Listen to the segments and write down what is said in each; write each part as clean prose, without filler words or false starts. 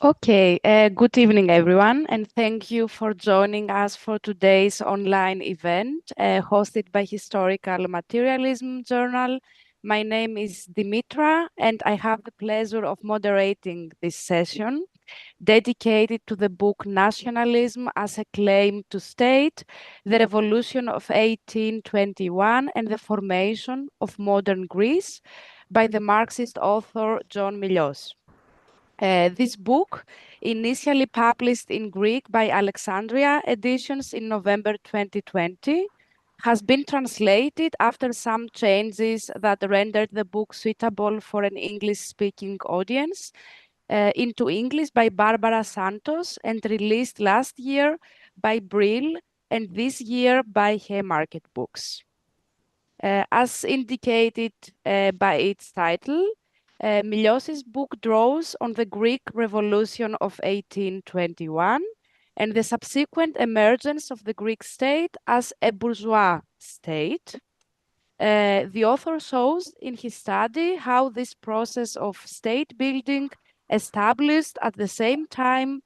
Okay, good evening, everyone, and thank you for joining us for today's online event hosted by Historical Materialism Journal. My name is Dimitra, and I have the pleasure of moderating this session dedicated to the book Nationalism as a Claim to State, the Revolution of 1821 and the Formation of Modern Greece by the Marxist author John Milos. This book, initially published in Greek by Alexandria Editions in November 2020, has been translated after some changes that rendered the book suitable for an English-speaking audience into English by Barbara Santos and released last year by Brill and this year by Haymarket Books. As indicated by its title, Milios' book draws on the Greek Revolution of 1821 and the subsequent emergence of the Greek state as a bourgeois state. The author shows in his study how this process of state building established at the same time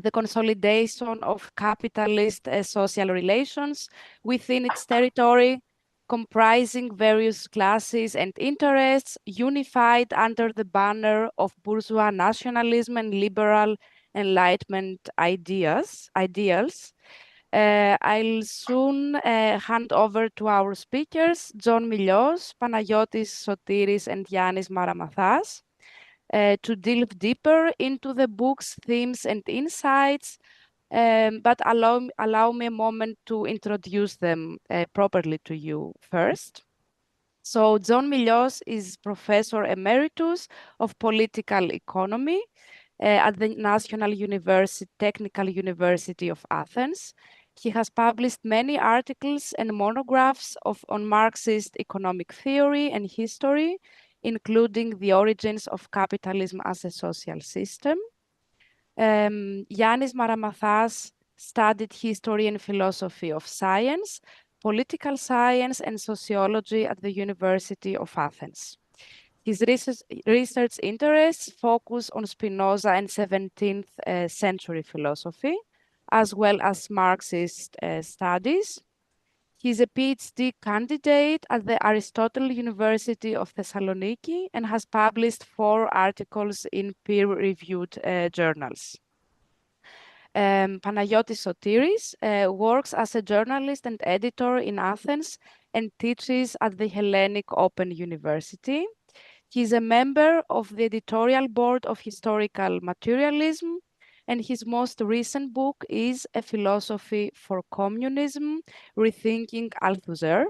the consolidation of capitalist social relations within its territory, comprising various classes and interests, unified under the banner of bourgeois nationalism and liberal enlightenment ideals. I'll soon hand over to our speakers, John Milios, Panayotis Soteris, and Yanis Maramathas, to delve deeper into the book's themes and insights, but allow me a moment to introduce them properly to you first. So John Milios is Professor Emeritus of Political Economy at the Technical University of Athens. He has published many articles and monographs on Marxist economic theory and history, including The Origins of Capitalism as a Social System. Yanis Maramathas studied history and philosophy of science, political science, and sociology at the University of Athens. His research interests focus on Spinoza and 17th century philosophy, as well as Marxist studies. He's a PhD candidate at the Aristotle University of Thessaloniki and has published 4 articles in peer-reviewed journals. Panayotis Soteris works as a journalist and editor in Athens and teaches at the Hellenic Open University. He's a member of the editorial board of Historical Materialism, and his most recent book is A Philosophy for Communism, Rethinking Althusser.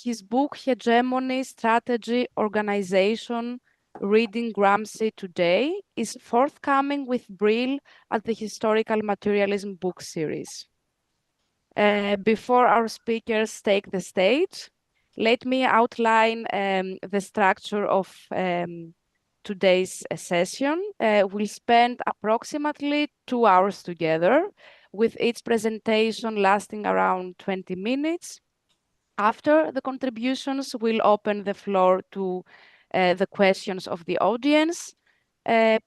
His book, Hegemony, Strategy, Organization, Reading Gramsci Today, is forthcoming with Brill at the Historical Materialism book series. Before our speakers take the stage, let me outline the structure of today's session. We'll spend approximately 2 hours together, with each presentation lasting around 20 minutes. After the contributions, we'll open the floor to the questions of the audience.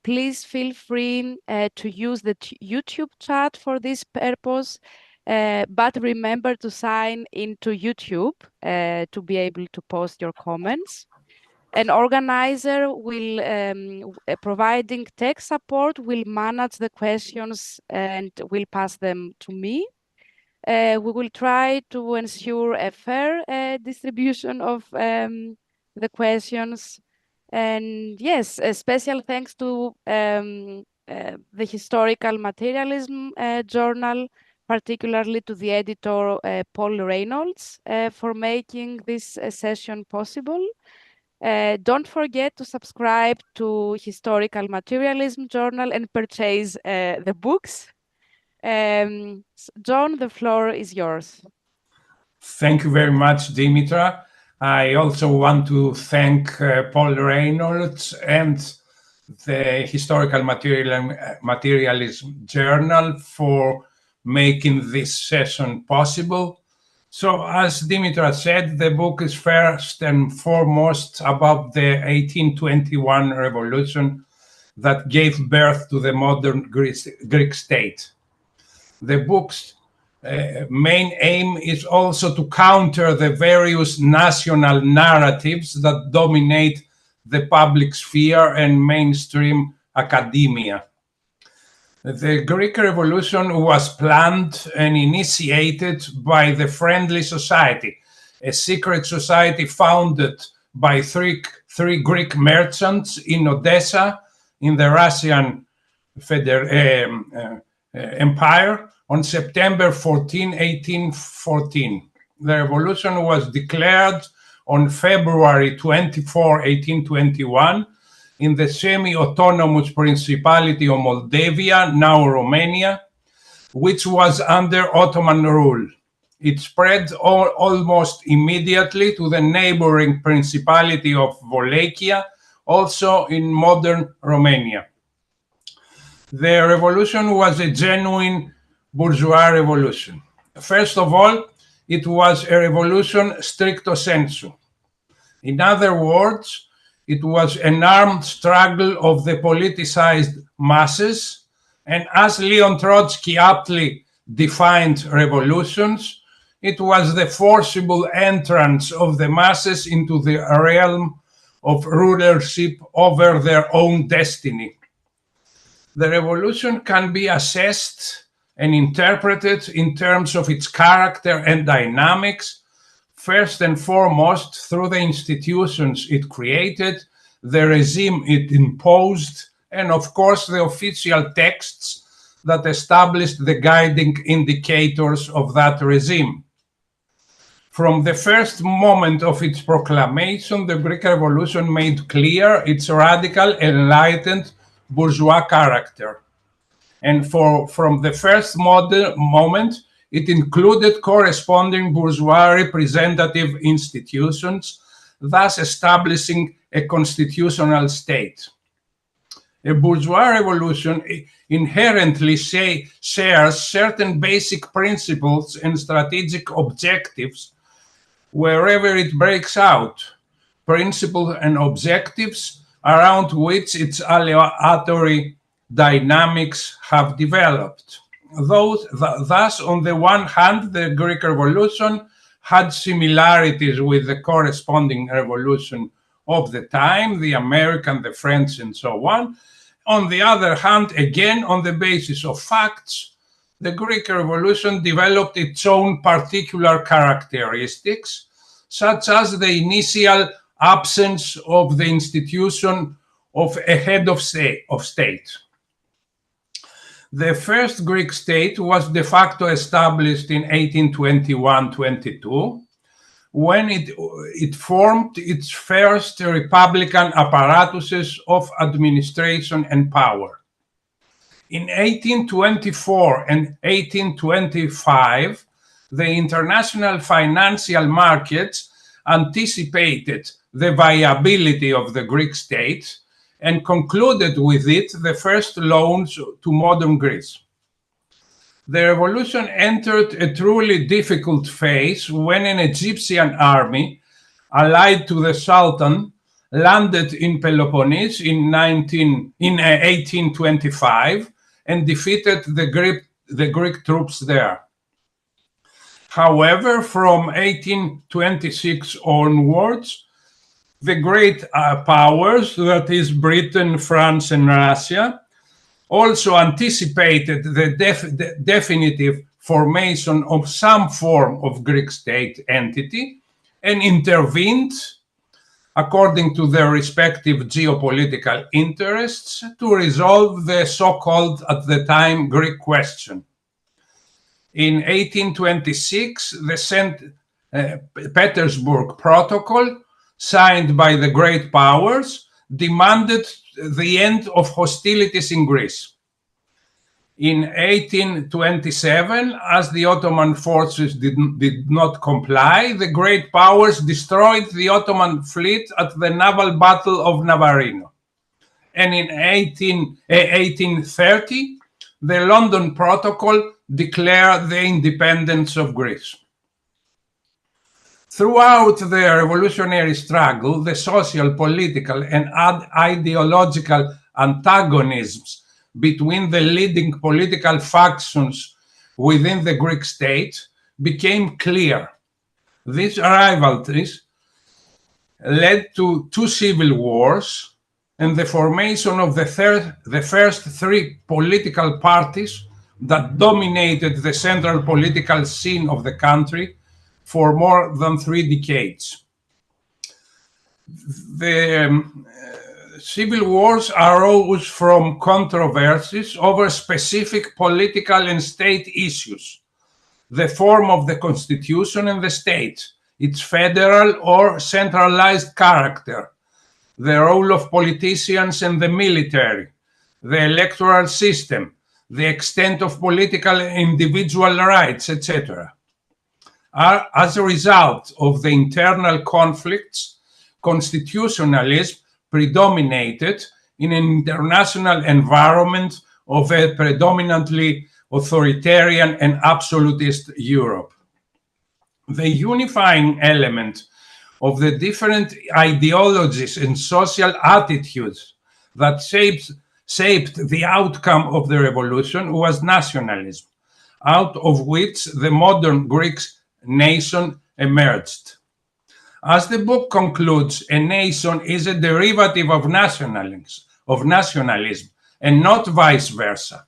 Please feel free to use the YouTube chat for this purpose, but remember to sign into YouTube to be able to post your comments. An organizer will, providing tech support, will manage the questions and will pass them to me. We will try to ensure a fair distribution of the questions. And yes, a special thanks to the Historical Materialism Journal, particularly to the editor Paul Reynolds for making this session possible. Don't forget to subscribe to Historical Materialism Journal and purchase the books. John, the floor is yours. Thank you very much, Dimitra. I also want to thank Paul Reynolds and the Historical Materialism Journal for making this session possible. So, as Dimitra said, the book is first and foremost about the 1821 revolution that gave birth to the modern Greek state. The book's main aim is also to counter the various national narratives that dominate the public sphere and mainstream academia. The Greek Revolution was planned and initiated by the Friendly Society, a secret society founded by three Greek merchants in Odessa in the Russian Empire on September 14, 1814. The revolution was declared on February 24, 1821, in the semi-autonomous Principality of Moldavia, now Romania, which was under Ottoman rule. It spread almost immediately to the neighboring Principality of Wallachia, also in modern Romania. The revolution was a genuine bourgeois revolution. First of all, it was a revolution stricto sensu. In other words, it was an armed struggle of the politicized masses, and as Leon Trotsky aptly defined revolutions, it was the forcible entrance of the masses into the realm of rulership over their own destiny. The revolution can be assessed and interpreted in terms of its character and dynamics, first and foremost through the institutions it created, the regime it imposed, and of course the official texts that established the guiding indicators of that regime. From the first moment of its proclamation, the Greek Revolution made clear its radical, enlightened, bourgeois character. And from the first moment, it included corresponding bourgeois representative institutions, thus establishing a constitutional state. A bourgeois revolution inherently shares certain basic principles and strategic objectives wherever it breaks out, principles and objectives around which its aleatory dynamics have developed. Thus, on the one hand, the Greek Revolution had similarities with the corresponding revolution of the time, the American, the French, and so on. On the other hand, again, on the basis of facts, the Greek Revolution developed its own particular characteristics, such as the initial absence of the institution of a head of state. The first Greek state was de facto established in 1821-22, when it formed its first republican apparatuses of administration and power. In 1824 and 1825, the international financial markets anticipated the viability of the Greek state and concluded with it the first loans to modern Greece. The revolution entered a truly difficult phase when an Egyptian army, allied to the Sultan, landed in Peloponnese in 1825 and defeated the Greek troops there. However, from 1826 onwards, the great powers, that is Britain, France, and Russia, also anticipated the definitive formation of some form of Greek state entity and intervened, according to their respective geopolitical interests, to resolve the so-called, at the time, Greek question. In 1826, the St. Petersburg Protocol, signed by the great powers, demanded the end of hostilities in Greece. In 1827, as the Ottoman forces did not comply, the great powers destroyed the Ottoman fleet at the naval battle of Navarino. And in 1830, the London Protocol declared the independence of Greece. Throughout the revolutionary struggle, the social, political, and ideological antagonisms between the leading political factions within the Greek state became clear. These rivalries led to two civil wars and the formation of the first three political parties that dominated the central political scene of the country for more than 3 decades. The civil wars arose from controversies over specific political and state issues, the form of the constitution and the state, its federal or centralized character, the role of politicians and the military, the electoral system, the extent of political and individual rights, etc. As a result of the internal conflicts, constitutionalism predominated in an international environment of a predominantly authoritarian and absolutist Europe. The unifying element of the different ideologies and social attitudes that shaped the outcome of the revolution was nationalism, out of which the modern Greek nation emerged. As the book concludes, a nation is a derivative of nationalism, and not vice versa.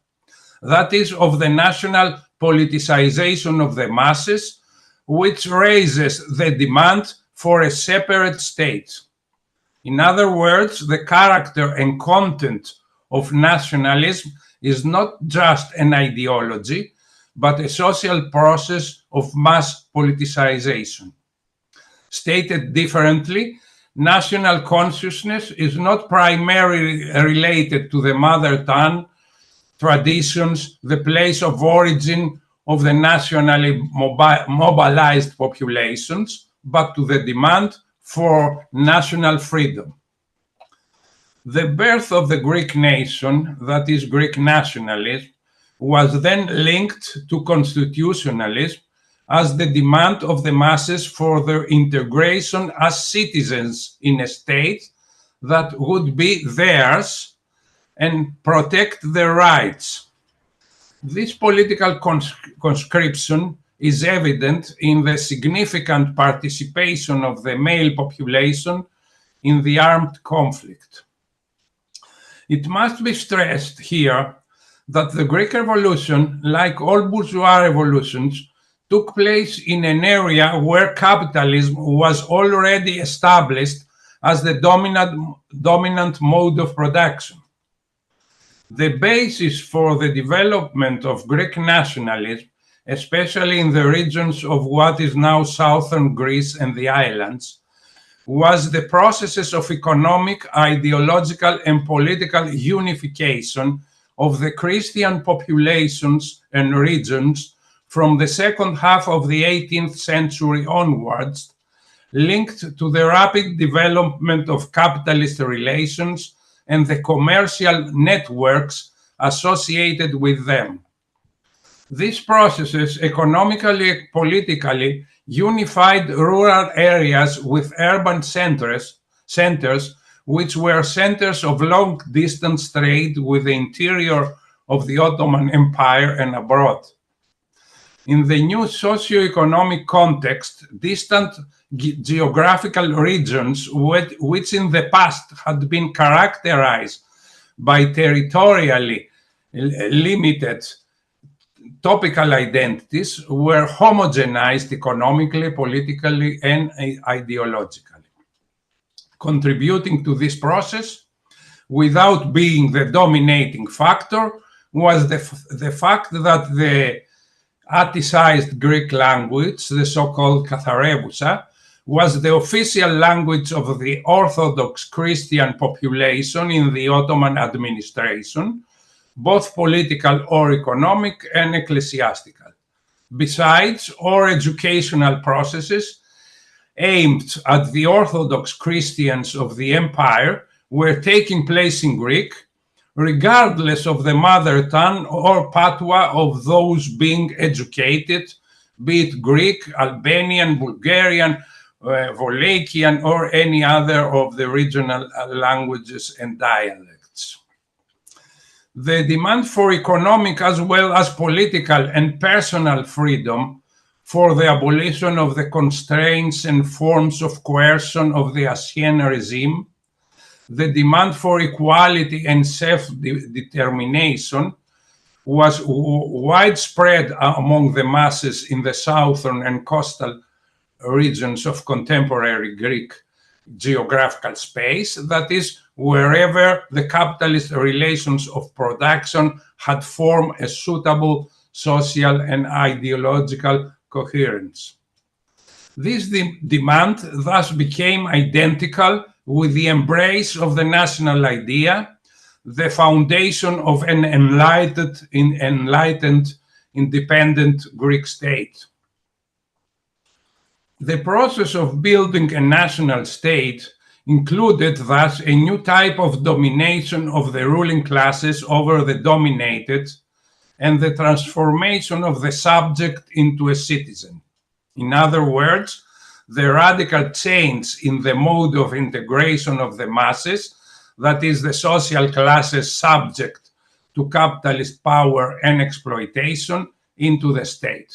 That is, of the national politicization of the masses, which raises the demand for a separate state. In other words, the character and content of nationalism is not just an ideology, but a social process of mass politicization. Stated differently, national consciousness is not primarily related to the mother tongue, traditions, the place of origin of the nationally mobilized populations, but to the demand for national freedom. The birth of the Greek nation, that is Greek nationalism, was then linked to constitutionalism as the demand of the masses for their integration as citizens in a state that would be theirs and protect their rights. This political conscription is evident in the significant participation of the male population in the armed conflict. It must be stressed here that the Greek Revolution, like all bourgeois revolutions, took place in an area where capitalism was already established as the dominant mode of production. The basis for the development of Greek nationalism, especially in the regions of what is now southern Greece and the islands, was the processes of economic, ideological, and political unification of the Christian populations and regions from the second half of the 18th century onwards, linked to the rapid development of capitalist relations and the commercial networks associated with them. These processes, economically and politically, unified rural areas with urban centers, which were centers of long-distance trade with the interior of the Ottoman Empire and abroad. In the new socio-economic context, distant geographical regions, which in the past had been characterized by territorially limited topical identities, were homogenized economically, politically, and ideologically. Contributing to this process, without being the dominating factor, was the fact that the Atticized Greek language, the so-called Katharevousa, was the official language of the Orthodox Christian population in the Ottoman administration, both political or economic and ecclesiastical. Besides, all educational processes aimed at the Orthodox Christians of the empire were taking place in Greek, regardless of the mother tongue or patois of those being educated, be it Greek, Albanian, Bulgarian, Wallachian, or any other of the regional languages and dialects. The demand for economic as well as political and personal freedom, for the abolition of the constraints and forms of coercion of the ancien regime, the demand for equality and self-determination was widespread among the masses in the southern and coastal regions of contemporary Greek geographical space, that is, wherever the capitalist relations of production had formed a suitable social and ideological coherence. This demand thus became identical with the embrace of the national idea, the foundation of an enlightened, independent Greek state. The process of building a national state included thus a new type of domination of the ruling classes over the dominated and the transformation of the subject into a citizen. In other words, the radical change in the mode of integration of the masses, that is, the social classes subject to capitalist power and exploitation, into the state.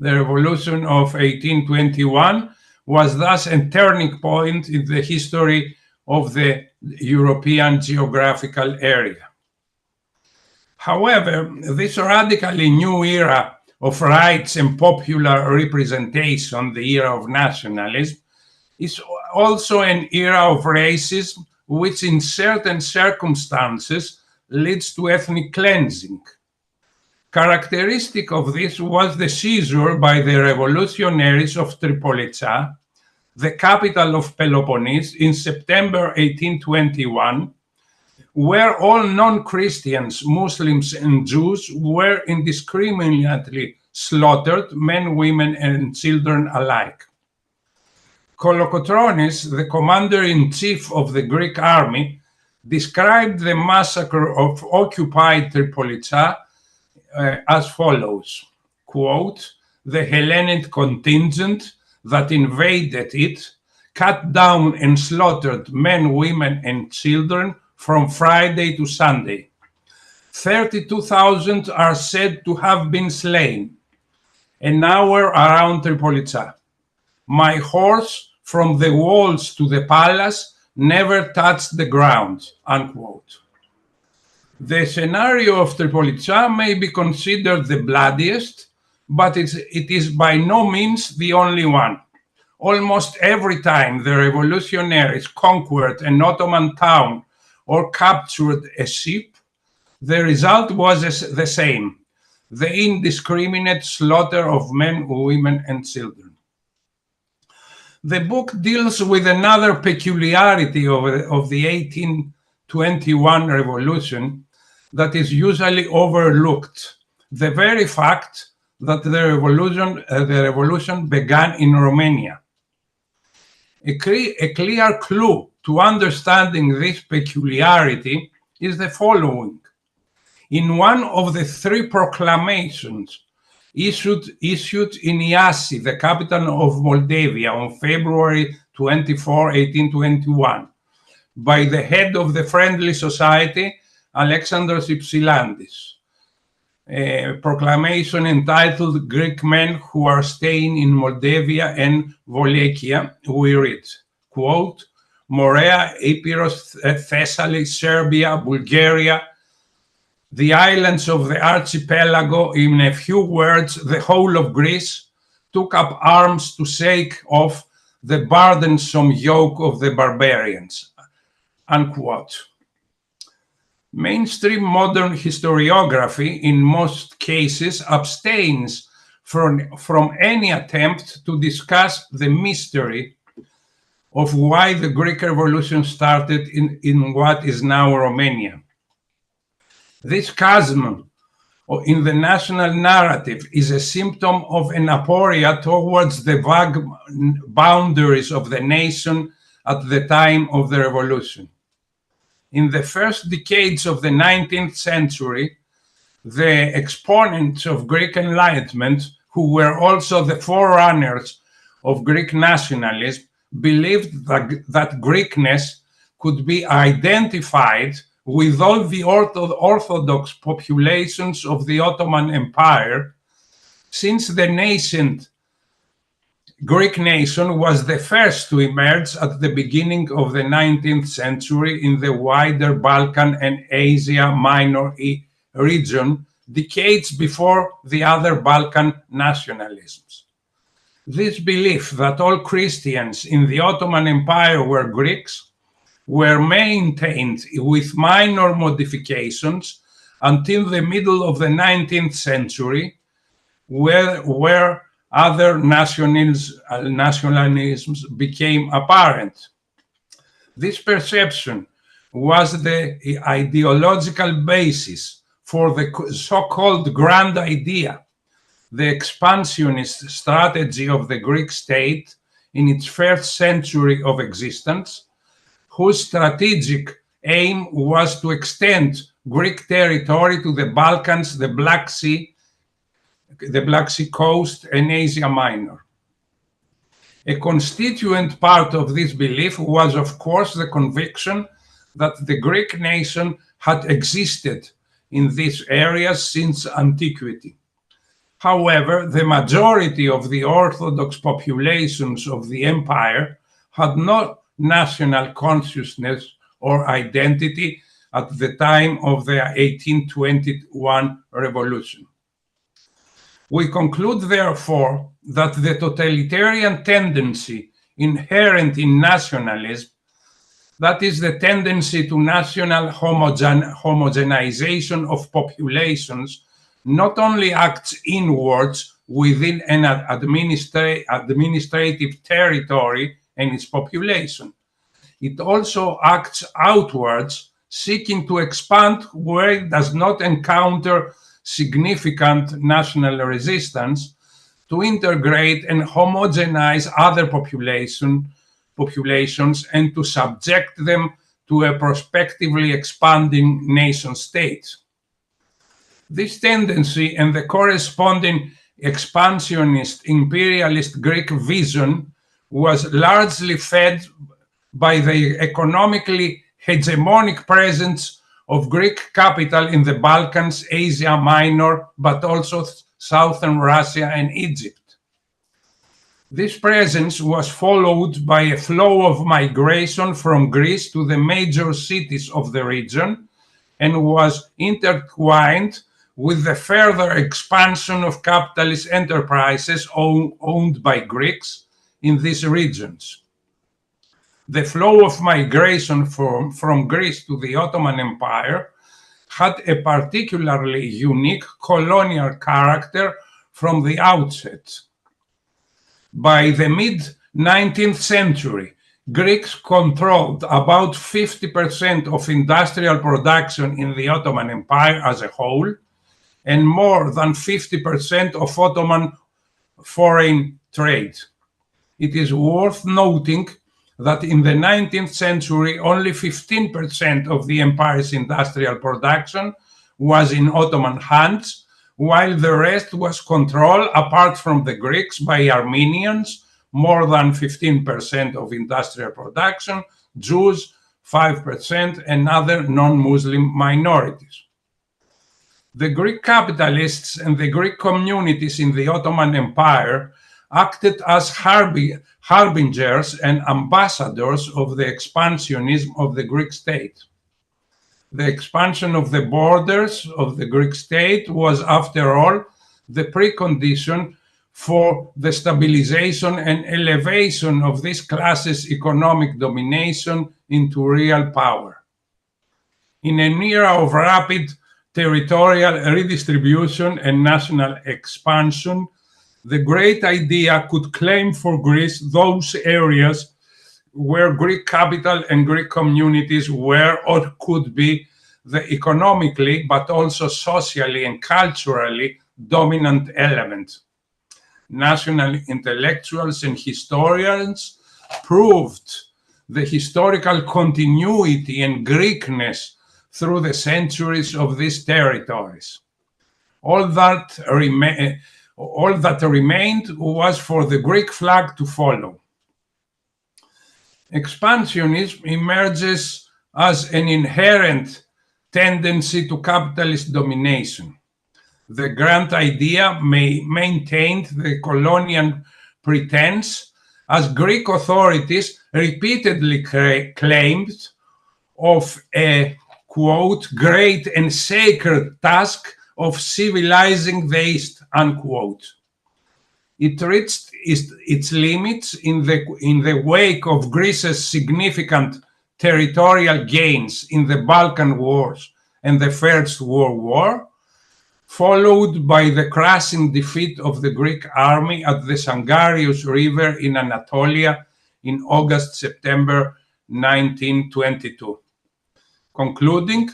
The revolution of 1821 was thus a turning point in the history of the European geographical area. However, this radically new era of rights and popular representation, the era of nationalism, is also an era of racism, which in certain circumstances leads to ethnic cleansing. Characteristic of this was the seizure by the revolutionaries of Tripolitsa, the capital of Peloponnese, in September 1821, where all non-Christians, Muslims, and Jews were indiscriminately slaughtered, men, women, and children alike. Kolokotronis, the commander-in-chief of the Greek army, described the massacre of occupied Tripolitsa as follows, quote, "The Hellenic contingent that invaded it cut down and slaughtered men, women, and children from Friday to Sunday. 32,000 are said to have been slain. An hour around Tripolitsa. My horse from the walls to the palace never touched the ground," unquote. The scenario of Tripolitsa may be considered the bloodiest, but it is by no means the only one. Almost every time the revolutionaries conquered an Ottoman town or captured a ship, the result was the same, the indiscriminate slaughter of men, women, and children. The book deals with another peculiarity of the 1821 revolution that is usually overlooked, the very fact that the revolution began in Romania. A clear clue to understanding this peculiarity is the following. In one of the three proclamations issued in Iasi, the capital of Moldavia, on February 24, 1821, by the head of the Friendly Society, Alexandros Ypsilantis, a proclamation entitled "Greek Men Who Are Staying in Moldavia and Wallachia," we read, quote, "Morea, Epirus, Thessaly, Serbia, Bulgaria, the islands of the archipelago, in a few words, the whole of Greece, took up arms to shake off the burdensome yoke of the barbarians," unquote. Mainstream modern historiography in most cases abstains from any attempt to discuss the mystery of why the Greek Revolution started in what is now Romania. This chasm in the national narrative is a symptom of an aporia towards the vague boundaries of the nation at the time of the revolution. In the first decades of the 19th century, the exponents of Greek Enlightenment, who were also the forerunners of Greek nationalism, believed that Greekness could be identified with all the Orthodox populations of the Ottoman Empire, since the nascent Greek nation was the first to emerge at the beginning of the 19th century in the wider Balkan and Asia Minor region, decades before the other Balkan nationalisms. This belief that all Christians in the Ottoman Empire were Greeks were maintained with minor modifications until the middle of the 19th century, where other nationalisms became apparent. This perception was the ideological basis for the so-called grand idea, the expansionist strategy of the Greek state in its first century of existence, whose strategic aim was to extend Greek territory to the Balkans, the Black Sea coast, and Asia Minor. A constituent part of this belief was, of course, the conviction that the Greek nation had existed in these areas since antiquity. However, the majority of the Orthodox populations of the empire had no national consciousness or identity at the time of the 1821 revolution. We conclude, therefore, that the totalitarian tendency inherent in nationalism, that is, the tendency to national homogenization of populations, not only acts inwards within an administrative territory and its population, it also acts outwards, seeking to expand where it does not encounter significant national resistance, to integrate and homogenize other populations and to subject them to a prospectively expanding nation state. This tendency and the corresponding expansionist-imperialist Greek vision was largely fed by the economically hegemonic presence of Greek capital in the Balkans, Asia Minor, but also southern Russia and Egypt. This presence was followed by a flow of migration from Greece to the major cities of the region and was intertwined with the further expansion of capitalist enterprises owned by Greeks in these regions. The flow of migration from Greece to the Ottoman Empire had a particularly unique colonial character from the outset. By the mid-19th century, Greeks controlled about 50% of industrial production in the Ottoman Empire as a whole, and more than 50% of Ottoman foreign trade. It is worth noting that in the 19th century, only 15% of the empire's industrial production was in Ottoman hands, while the rest was controlled, apart from the Greeks, by Armenians, more than 15% of industrial production, Jews, 5%, and other non-Muslim minorities. The Greek capitalists and the Greek communities in the Ottoman Empire acted as harbingers and ambassadors of the expansionism of the Greek state. The expansion of the borders of the Greek state was, after all, the precondition for the stabilization and elevation of this class's economic domination into real power. In an era of rapid territorial redistribution and national expansion, the great idea could claim for Greece those areas where Greek capital and Greek communities were or could be the economically, but also socially and culturally dominant element. National intellectuals and historians proved the historical continuity and Greekness through the centuries of these territories. All that remained was for the Greek flag to follow. Expansionism emerges as an inherent tendency to capitalist domination. The grand idea maintained the colonial pretense, as Greek authorities repeatedly claimed, of a, quote, great and sacred task of civilizing the East, unquote. It reached its limits in the wake of Greece's significant territorial gains in the Balkan Wars and the First World War, followed by the crushing defeat of the Greek army at the Sangarius River in Anatolia in August-September 1922. Concluding,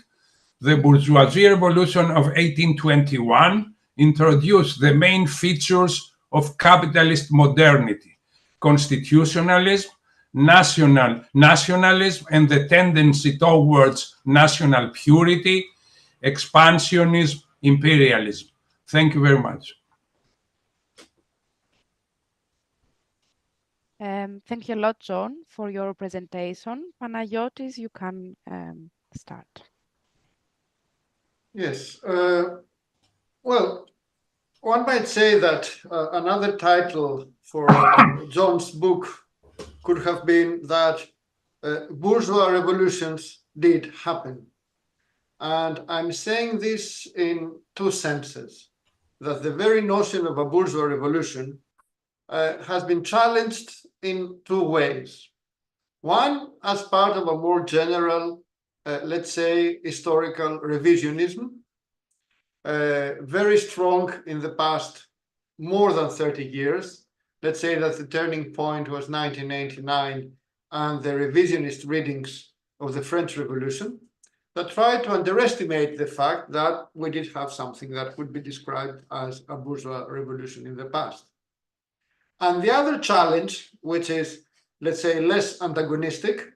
the bourgeoisie revolution of 1821 introduced the main features of capitalist modernity: constitutionalism, nationalism, and the tendency towards national purity, expansionism, imperialism. Thank you very much. Thank you a lot, John, for your presentation. Panayotis, you can start. Yes. Well, one might say that another title for John's book could have been that bourgeois revolutions did happen. And I'm saying this in two senses, that the very notion of a bourgeois revolution has been challenged in two ways. One, as part of a more general, let's say, historical revisionism, very strong in the past more than 30 years. Let's say that the turning point was 1989 and the revisionist readings of the French Revolution that tried to underestimate the fact that we did have something that would be described as a bourgeois revolution in the past. And the other challenge, which is, let's say, less antagonistic,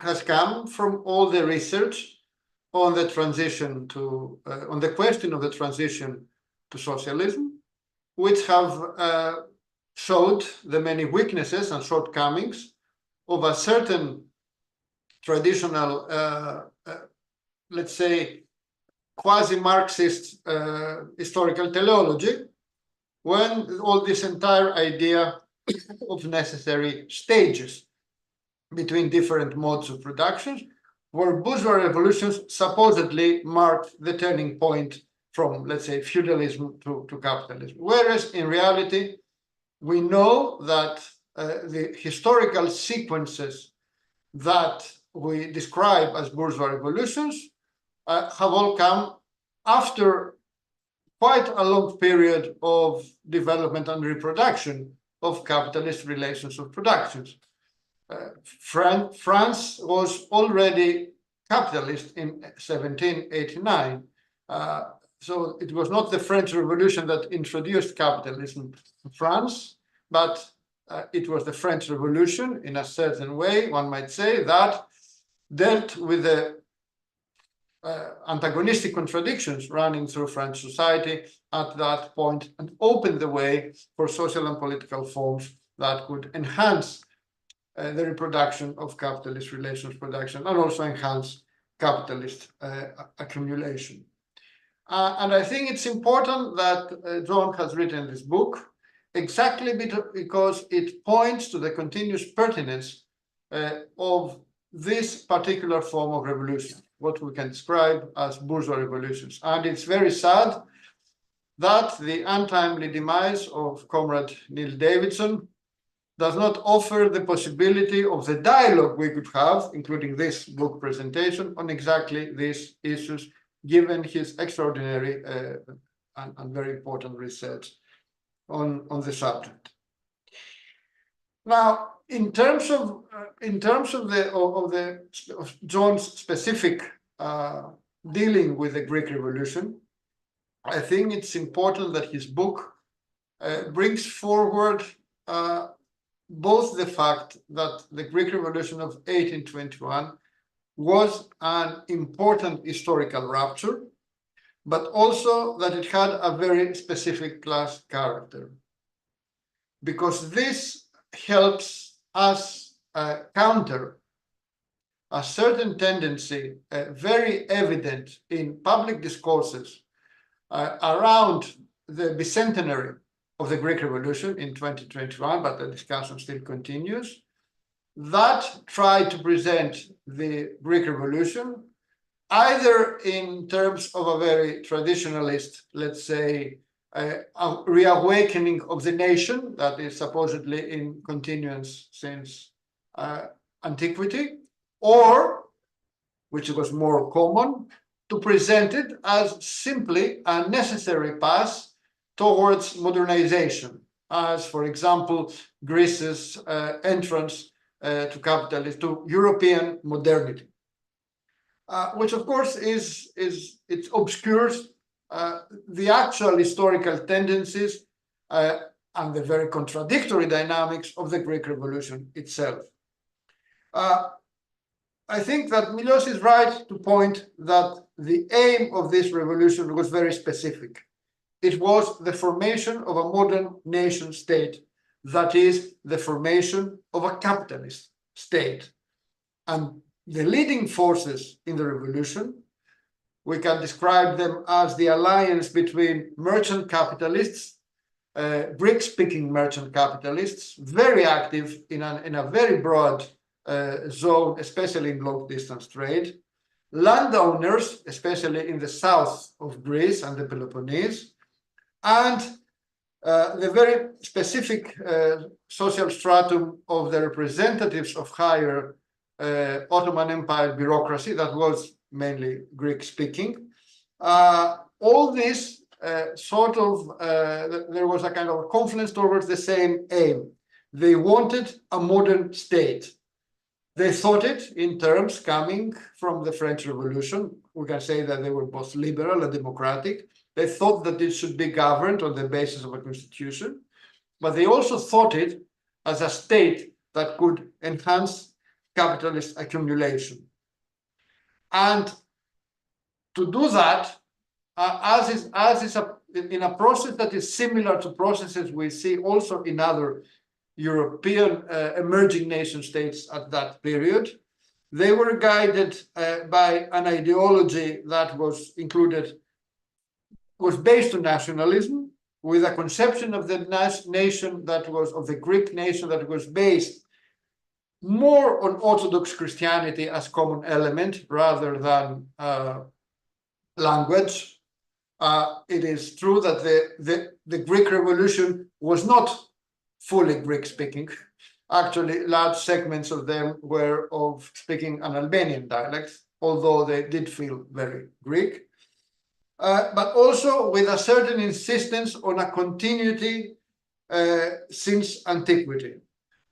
has come from all the research on the transition to, on the question of the transition to socialism, which have showed the many weaknesses and shortcomings of a certain traditional, let's say, quasi-Marxist historical teleology, when all this entire idea of necessary stages between different modes of production, where bourgeois revolutions supposedly marked the turning point from, let's say, feudalism to capitalism. Whereas in reality, we know that the historical sequences that we describe as bourgeois revolutions have all come after quite a long period of development and reproduction of capitalist relations of productions. France was already capitalist in 1789. So it was not the French Revolution that introduced capitalism to France, but it was the French Revolution, in a certain way, one might say, that dealt with the antagonistic contradictions running through French society at that point and opened the way for social and political forms that could enhance the reproduction of capitalist relations production and also enhance capitalist accumulation. And I think it's important that John has written this book exactly because it points to the continuous pertinence of this particular form of revolution, what we can describe as bourgeois revolutions. And it's very sad that the untimely demise of Comrade Neil Davidson does not offer the possibility of the dialogue we could have, including this book presentation, on exactly these issues, given his extraordinary and very important research on the subject. Now, in terms of John's specific dealing with the Greek Revolution, I think it's important that his book brings forward both the fact that the Greek Revolution of 1821 was an important historical rupture, but also that it had a very specific class character, because this helps us counter a certain tendency, very evident in public discourses around the bicentenary of the Greek Revolution in 2021, but the discussion still continues, that tried to present the Greek Revolution either in terms of a very traditionalist, let's say, a reawakening of the nation that is supposedly in continuance since antiquity, or, which was more common, to present it as simply a necessary path towards modernization, as, for example, Greece's entrance to capitalism, to European modernity, which of course it obscures the actual historical tendencies and the very contradictory dynamics of the Greek Revolution itself. I think that Milos is right to point that the aim of this revolution was very specific. It was the formation of a modern nation state, that is, the formation of a capitalist state. And the leading forces in the revolution, we can describe them as the alliance between merchant capitalists, Greek-speaking merchant capitalists, very active in a very broad zone, especially in long-distance trade, landowners, especially in the south of Greece and the Peloponnese, and the very specific social stratum of the representatives of higher Ottoman Empire bureaucracy that was mainly Greek-speaking. All this there was a kind of confluence towards the same aim. They wanted a modern state. They thought it in terms coming from the French Revolution. We can say that they were both liberal and democratic. They thought that it should be governed on the basis of a constitution, but they also thought it as a state that could enhance capitalist accumulation. And to do that, in a process that is similar to processes we see also in other European emerging nation states at that period, they were guided by an ideology that was based on nationalism, with a conception of the nation that was, of the Greek nation, that was based more on Orthodox Christianity as common element rather than language. It is true that the Greek Revolution was not fully Greek-speaking. Actually, large segments of them were of speaking an Albanian dialect, although they did feel very Greek. But also with a certain insistence on a continuity since antiquity,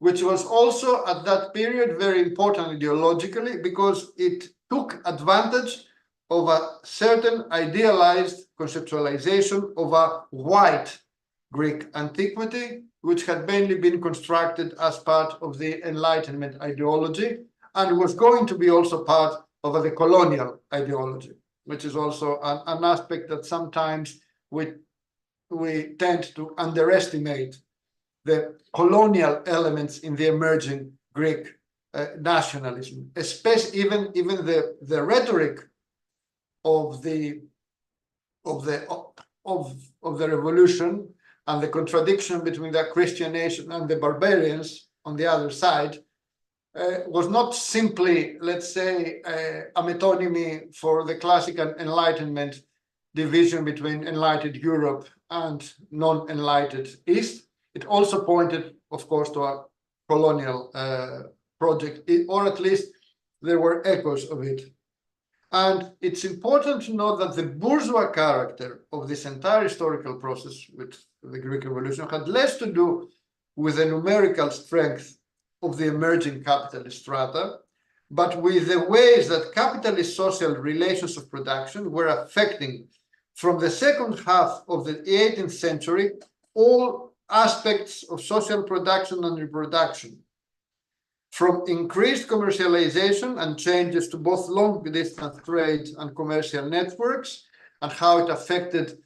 which was also at that period very important ideologically, because it took advantage of a certain idealized conceptualization of a white Greek antiquity, which had mainly been constructed as part of the Enlightenment ideology, and was going to be also part of the colonial ideology, which is also an aspect that sometimes we tend to underestimate, the colonial elements in the emerging Greek nationalism, especially even the rhetoric of the revolution and the contradiction between the Christian nation and the barbarians on the other side was not simply, let's say, a metonymy for the classical Enlightenment division between enlightened Europe and non-enlightened East. It also pointed, of course, to a colonial project, or at least there were echoes of it. And it's important to note that the bourgeois character of this entire historical process with the Greek Revolution had less to do with the numerical strength of the emerging capitalist strata, but with the ways that capitalist social relations of production were affecting, from the second half of the 18th century, all aspects of social production and reproduction, from increased commercialization and changes to both long-distance trade and commercial networks, and how it affected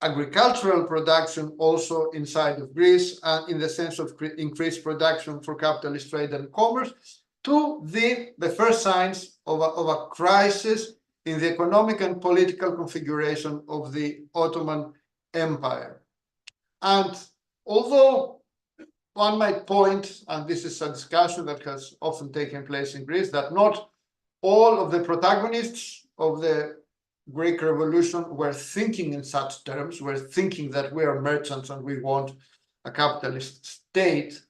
agricultural production also inside of Greece, and in the sense of increased production for capitalist trade and commerce, to the first signs of a crisis in the economic and political configuration of the Ottoman Empire. And although one might point, and this is a discussion that has often taken place in Greece, that not all of the protagonists of the Greek Revolution were thinking in such terms, were thinking that we are merchants and we want a capitalist state.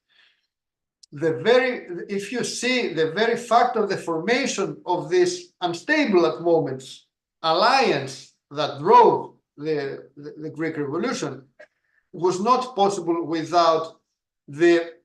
If you see the very fact of the formation of this unstable at moments alliance that drove the Greek Revolution was not possible without the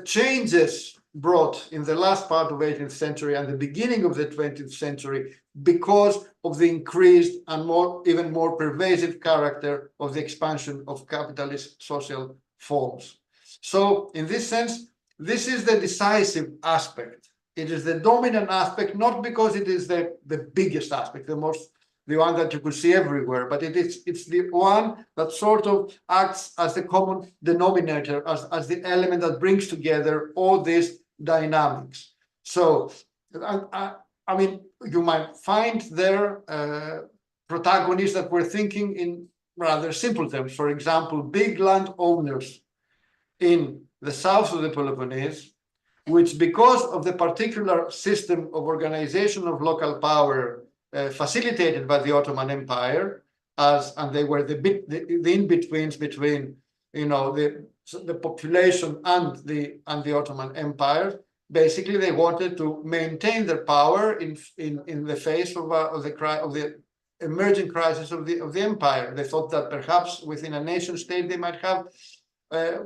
changes brought in the last part of the 18th century and the beginning of the 20th century because of the increased and even more pervasive character of the expansion of capitalist social forms. So in this sense, this is the decisive aspect. It is the dominant aspect, not because it is the biggest aspect, the one that you could see everywhere, but it's the one that sort of acts as the common denominator, as the element that brings together all these dynamics. So, I mean, you might find there protagonists that were thinking in rather simple terms. For example, big landowners in the south of the Peloponnese, which because of the particular system of organization of local power facilitated by the Ottoman Empire, and they were the in-betweens between, you know, the population and the Ottoman Empire. Basically, they wanted to maintain their power in the face of the emerging crisis of the empire. They thought that perhaps within a nation state they might have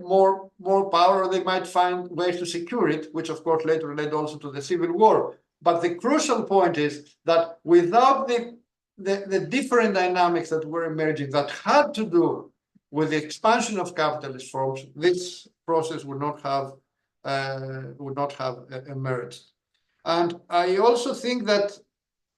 more power, or they might find ways to secure it, which of course later led also to the civil war. But the crucial point is that without the different dynamics that were emerging that had to do with the expansion of capitalist forms, this process would not have emerged. And I also think that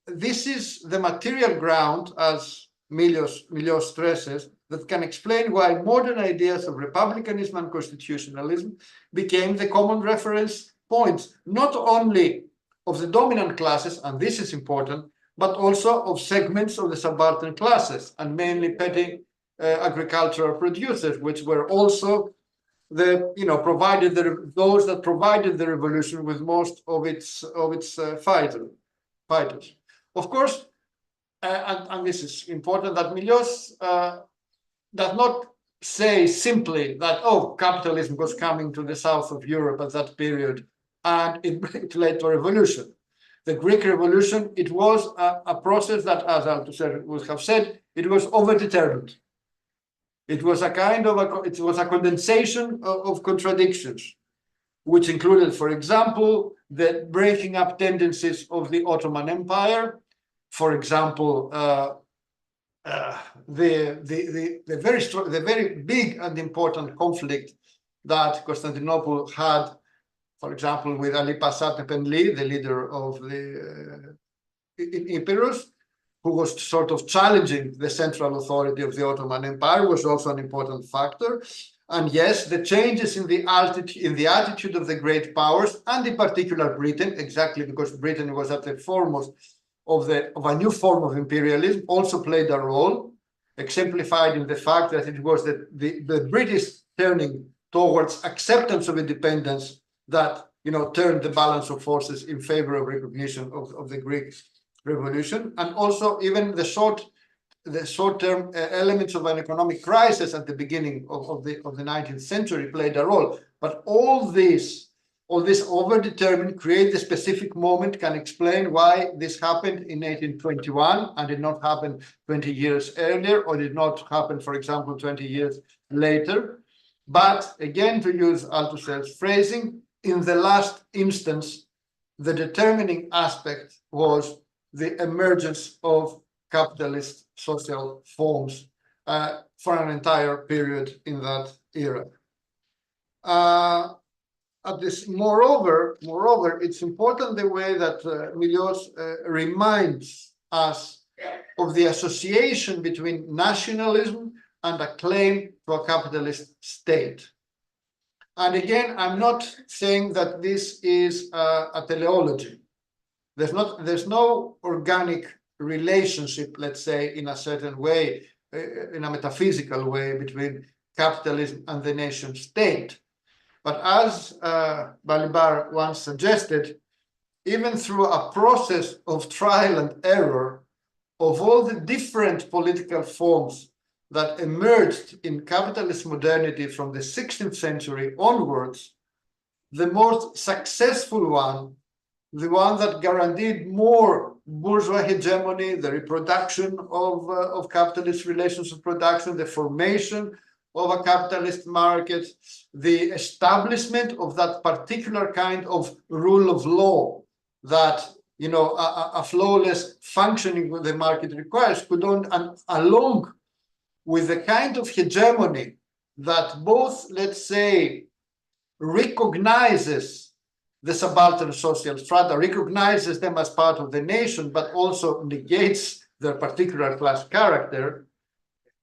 this is the material ground, as Milios stresses, that can explain why modern ideas of republicanism and constitutionalism became the common reference points, not only of the dominant classes, and this is important, but also of segments of the subaltern classes, and mainly petty agricultural producers, which were also those that provided the revolution with most of its fighters. Of course, and this is important, that Milos does not say simply that, oh, capitalism was coming to the south of Europe at that period and it led to a revolution. The Greek Revolution, it was a process that, as Althusser would have said, it was overdetermined. It was a condensation of contradictions, which included, for example, the breaking up tendencies of the Ottoman Empire. For example, the very big and important conflict that Constantinople had, for example, with Ali Pasha Tepenli, the leader of the Epirus, who was sort of challenging the central authority of the Ottoman Empire, was also an important factor. And yes, the changes in the attitude of the great powers, and in particular Britain, exactly because Britain was at the foremost of a new form of imperialism, also played a role, exemplified in the fact that it was the British turning towards acceptance of independence that, you know, turned the balance of forces in favor of recognition of the Greek Revolution. And also even the short-term elements of an economic crisis at the beginning of the 19th century played a role. But all this overdetermined, create the specific moment, can explain why this happened in 1821 and did not happen 20 years earlier, or did not happen, for example, 20 years later. But again, to use Althusser's phrasing, in the last instance, the determining aspect was the emergence of capitalist social forms for an entire period in that era. Moreover, it's important the way that Milios reminds us of the association between nationalism and a claim to a capitalist state. And again, I'm not saying that this is a teleology. There's no organic relationship, let's say, in a certain way, in a metaphysical way, between capitalism and the nation state. But as Balibar once suggested, even through a process of trial and error of all the different political forms that emerged in capitalist modernity from the 16th century onwards, the most successful one, the one that guaranteed more bourgeois hegemony, the reproduction of capitalist relations of production, the formation of a capitalist market, the establishment of that particular kind of rule of law that a flawless functioning of the market requires, could along with the kind of hegemony that both, let's say, recognizes the subaltern social strata, recognizes them as part of the nation, but also negates their particular class character,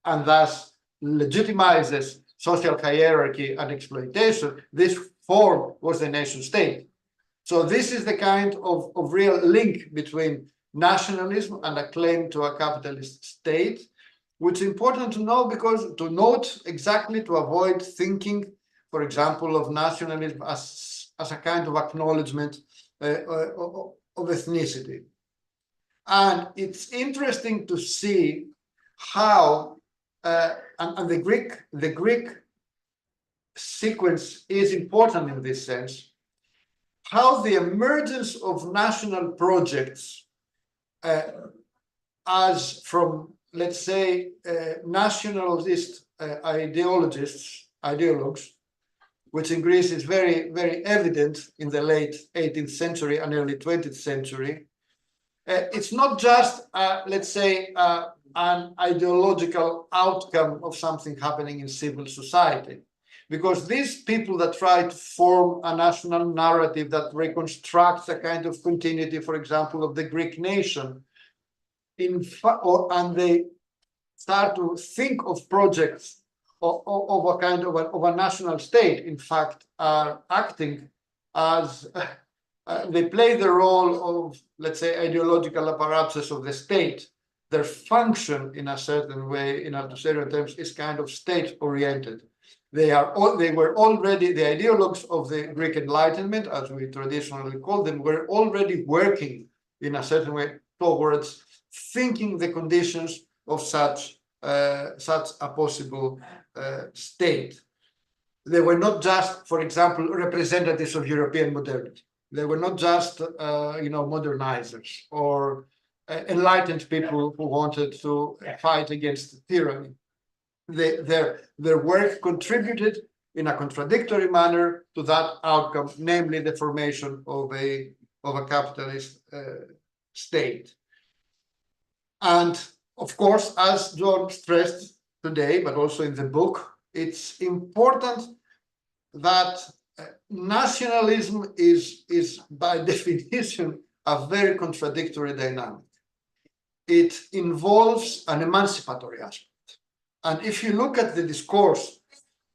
and thus legitimizes social hierarchy and exploitation. This form was the nation state. So this is the kind of real link between nationalism and a claim to a capitalist state, which is important to know, because to note exactly to avoid thinking, for example, of nationalism as a kind of acknowledgement of ethnicity. And it's interesting to see how, and the Greek sequence is important in this sense, how the emergence of national projects as from, let's say, nationalist ideologues, which in Greece is very, very evident in the late 18th century and early 20th century. It's not just, let's say, an ideological outcome of something happening in civil society. Because these people that try to form a national narrative that reconstructs a kind of continuity, for example, of the Greek nation, and they start to think of projects of a kind of a national state, in fact, are acting as they play the role of, let's say, ideological apparatuses of the state. Their function, in a certain way, in Althusserian terms, is kind of state-oriented. They were already, the ideologues of the Greek Enlightenment, as we traditionally call them, were already working in a certain way towards thinking the conditions of such a possible state. They were not just, for example, representatives of European modernity. They were not just, modernizers or enlightened people who wanted to fight against tyranny. Their work contributed in a contradictory manner to that outcome, namely the formation of a capitalist state. And of course, as John stressed today, but also in the book, it's important that nationalism is by definition a very contradictory dynamic. It involves an emancipatory aspect. And if you look at the discourse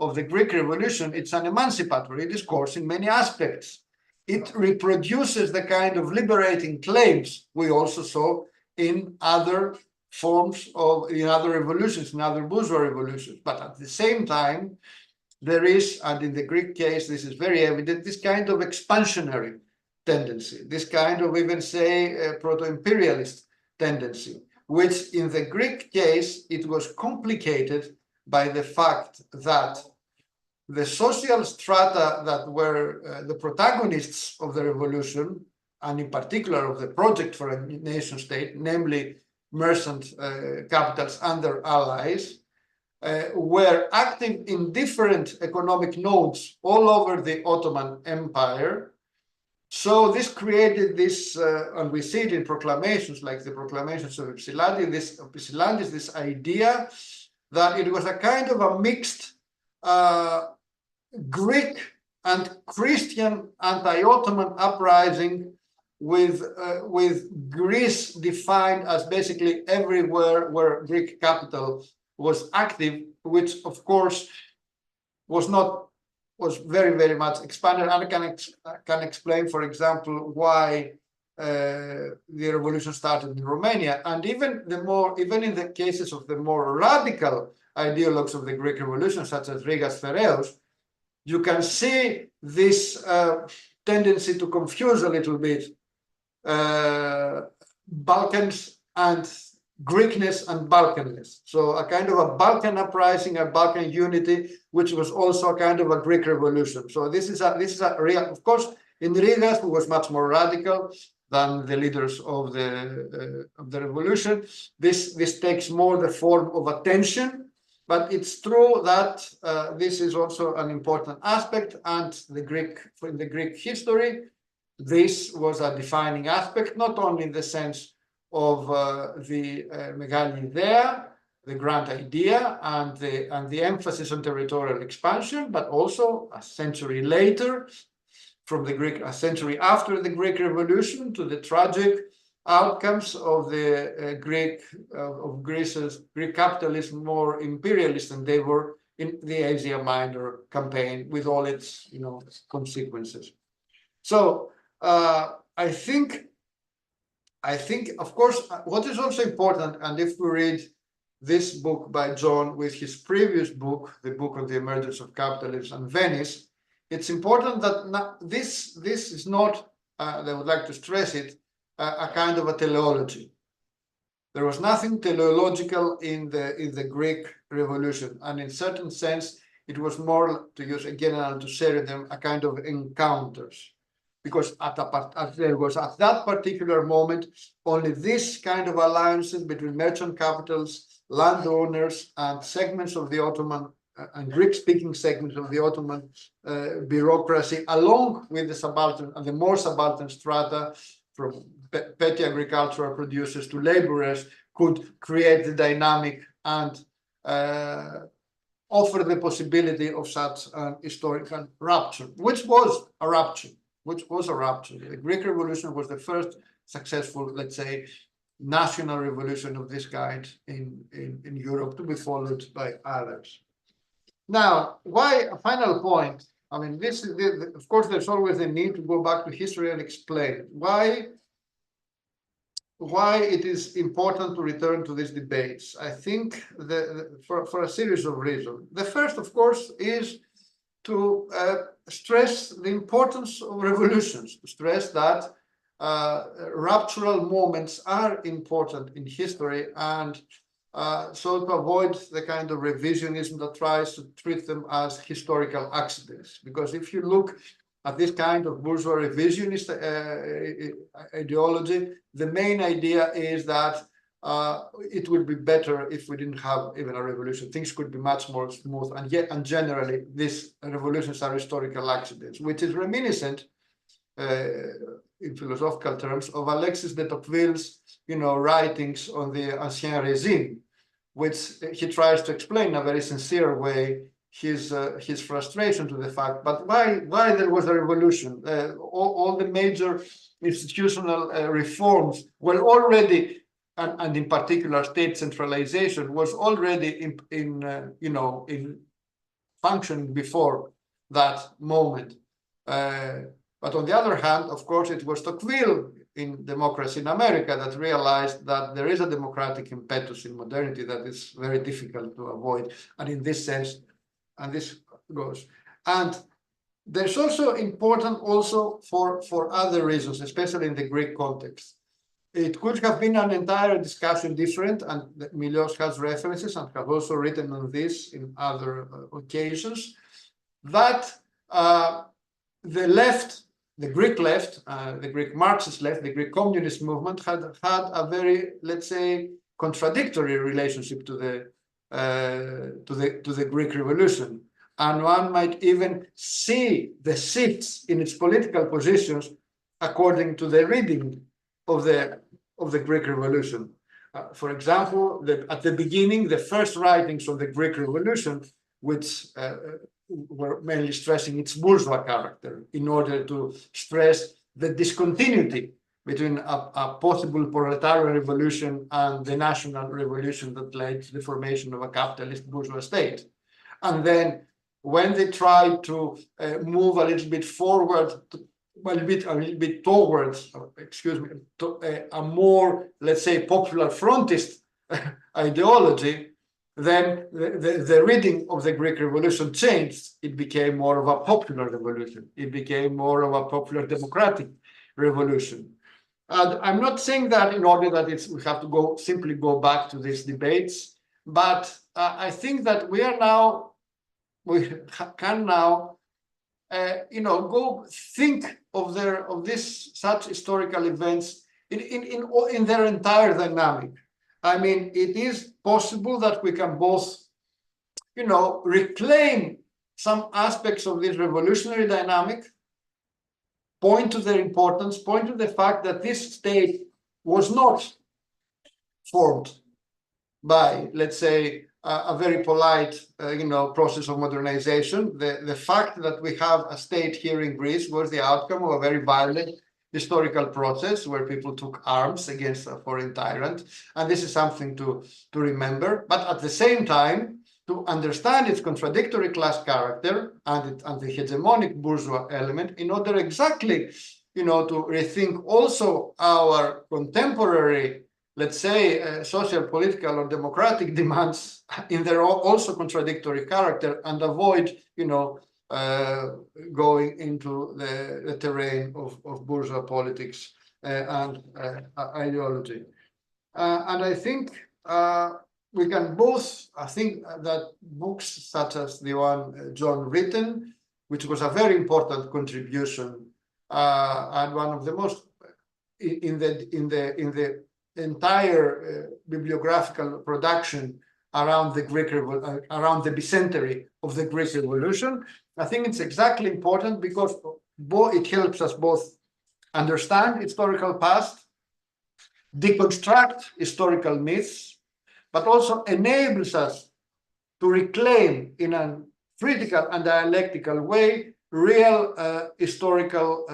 of the Greek Revolution, it's an emancipatory discourse in many aspects. It reproduces the kind of liberating claims we also saw in other forms in other revolutions, in other bourgeois revolutions. But at the same time, there is, and in the Greek case, this is very evident, this kind of expansionary tendency, this kind of even say proto-imperialist tendency, which in the Greek case, it was complicated by the fact that the social strata that were the protagonists of the revolution, and in particular of the project for a nation state, namely merchant capitals and their allies, were active in different economic nodes all over the Ottoman Empire. So this created this, and we see it in proclamations like the proclamations of Ypsilantis, this idea that it was a kind of a mixed Greek and Christian anti-Ottoman uprising with Greece defined as basically everywhere where Greek capital was active, which of course was not was very, very much expanded. And I can explain, for example, why the revolution started in Romania. And even in the cases of the more radical ideologues of the Greek Revolution, such as Rigas Fereos, you can see this tendency to confuse a little bit Balkans and Greekness and Balkanness. So a kind of a Balkan uprising, a Balkan unity, which was also a kind of a Greek revolution. So this is a real, of course, in Rigas, who was much more radical than the leaders of the revolution. This takes more the form of a tension. But it's true that this is also an important aspect, and in the Greek history, this was a defining aspect, not only in the sense of the Megali Idea, the grand idea, and the emphasis on territorial expansion, but also a century later, a century after the Greek Revolution, to the tragic outcomes of the Greece's Greek capitalism, more imperialist endeavor in the Asia Minor campaign, with all its consequences. So I think, of course, what is also important, and if we read this book by John with his previous book, the book on the emergence of capitalism and Venice, it's important that this is not, I would like to stress it, a kind of a teleology. There was nothing teleological in the Greek Revolution, and in certain sense, it was more, to use again an Althusseriden, a kind of encounters, because there was at that particular moment only this kind of alliances between merchant capitals, landowners, and segments of the Ottoman and Greek-speaking segments of the Ottoman bureaucracy, along with the subaltern and the more subaltern strata, from petty agricultural producers to laborers, could create the dynamic and offer the possibility of such an historical rupture, which was a rupture. The Greek Revolution was the first successful, let's say, national revolution of this kind in Europe, to be followed by others. Now, why a final point? I mean, this is of course, there's always a need to go back to history and explain why it is important to return to these debates. I think for a series of reasons. The first, of course, is to stress the importance of revolutions, to stress that ruptural moments are important in history, and so to avoid the kind of revisionism that tries to treat them as historical accidents. Because if you look at this kind of bourgeois revisionist ideology, the main idea is that it would be better if we didn't have even a revolution. Things could be much more smooth, and generally these revolutions are historical accidents, which is reminiscent in philosophical terms of Alexis de Tocqueville's writings on the Ancien Régime, which he tries to explain in a very sincere way his frustration to the fact, but why there was a revolution? All the major institutional reforms were already, and in particular state centralization, was already in functioning before that moment. But on the other hand, of course, it was Tocqueville in Democracy in America that realized that there is a democratic impetus in modernity that is very difficult to avoid. And in this sense, and this goes. And there's also important also for other reasons, especially in the Greek context. It could have been an entire discussion different, and Milos has references and have also written on this in other occasions, that the left, the Greek left, the Greek Marxist left, the Greek communist movement had a very, let's say, contradictory relationship to the Greek Revolution, and one might even see the shifts in its political positions according to the reading of the Greek Revolution. For example, at the beginning, the first writings on the Greek Revolution, which were mainly stressing its bourgeois character in order to stress the discontinuity between a possible proletarian revolution and the national revolution that led to the formation of a capitalist bourgeois state. And then when they tried to move a little bit forward, a little bit towards, excuse me, to a more, let's say, popular frontist ideology, then the reading of the Greek Revolution changed. It became more of a popular revolution. It became more of a popular democratic revolution. And I'm not saying that in order that we have to simply go back to these debates, but I think that we can now go think of such historical events in their entire dynamic. I mean, it is possible that we can both, reclaim some aspects of this revolutionary dynamic, point to their importance, point to the fact that this state was not formed by, let's say, a very polite, process of modernization. The fact that we have a state here in Greece was the outcome of a very violent historical process where people took arms against a foreign tyrant. And this is something to remember. But at the same time, to understand its contradictory class character and the hegemonic bourgeois element in order exactly, to rethink also our contemporary, let's say, social, political, or democratic demands in their also contradictory character and avoid, going into the terrain of bourgeois politics and ideology. And I think we can both, I think that books such as the one John written, which was a very important contribution and one of the most in the entire bibliographical production around the around the bicentenary of the Greek Revolution. I think it's exactly important because it helps us both understand historical past, deconstruct historical myths, but also enables us to reclaim in a critical and dialectical way real historical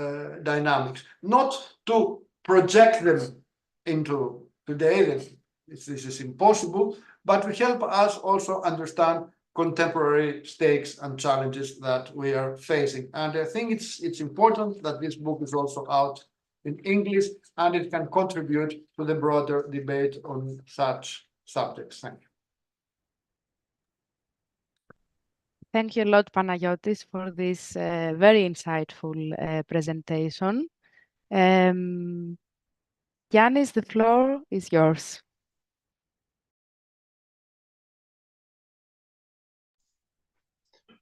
dynamics, not to project them into today. This is impossible, but will help us also understand contemporary stakes and challenges that we are facing. And I think it's important that this book is also out in English and it can contribute to the broader debate on such subjects. Thank you. Thank you a lot, Panagiotis, for this very insightful presentation. Yannis, the floor is yours.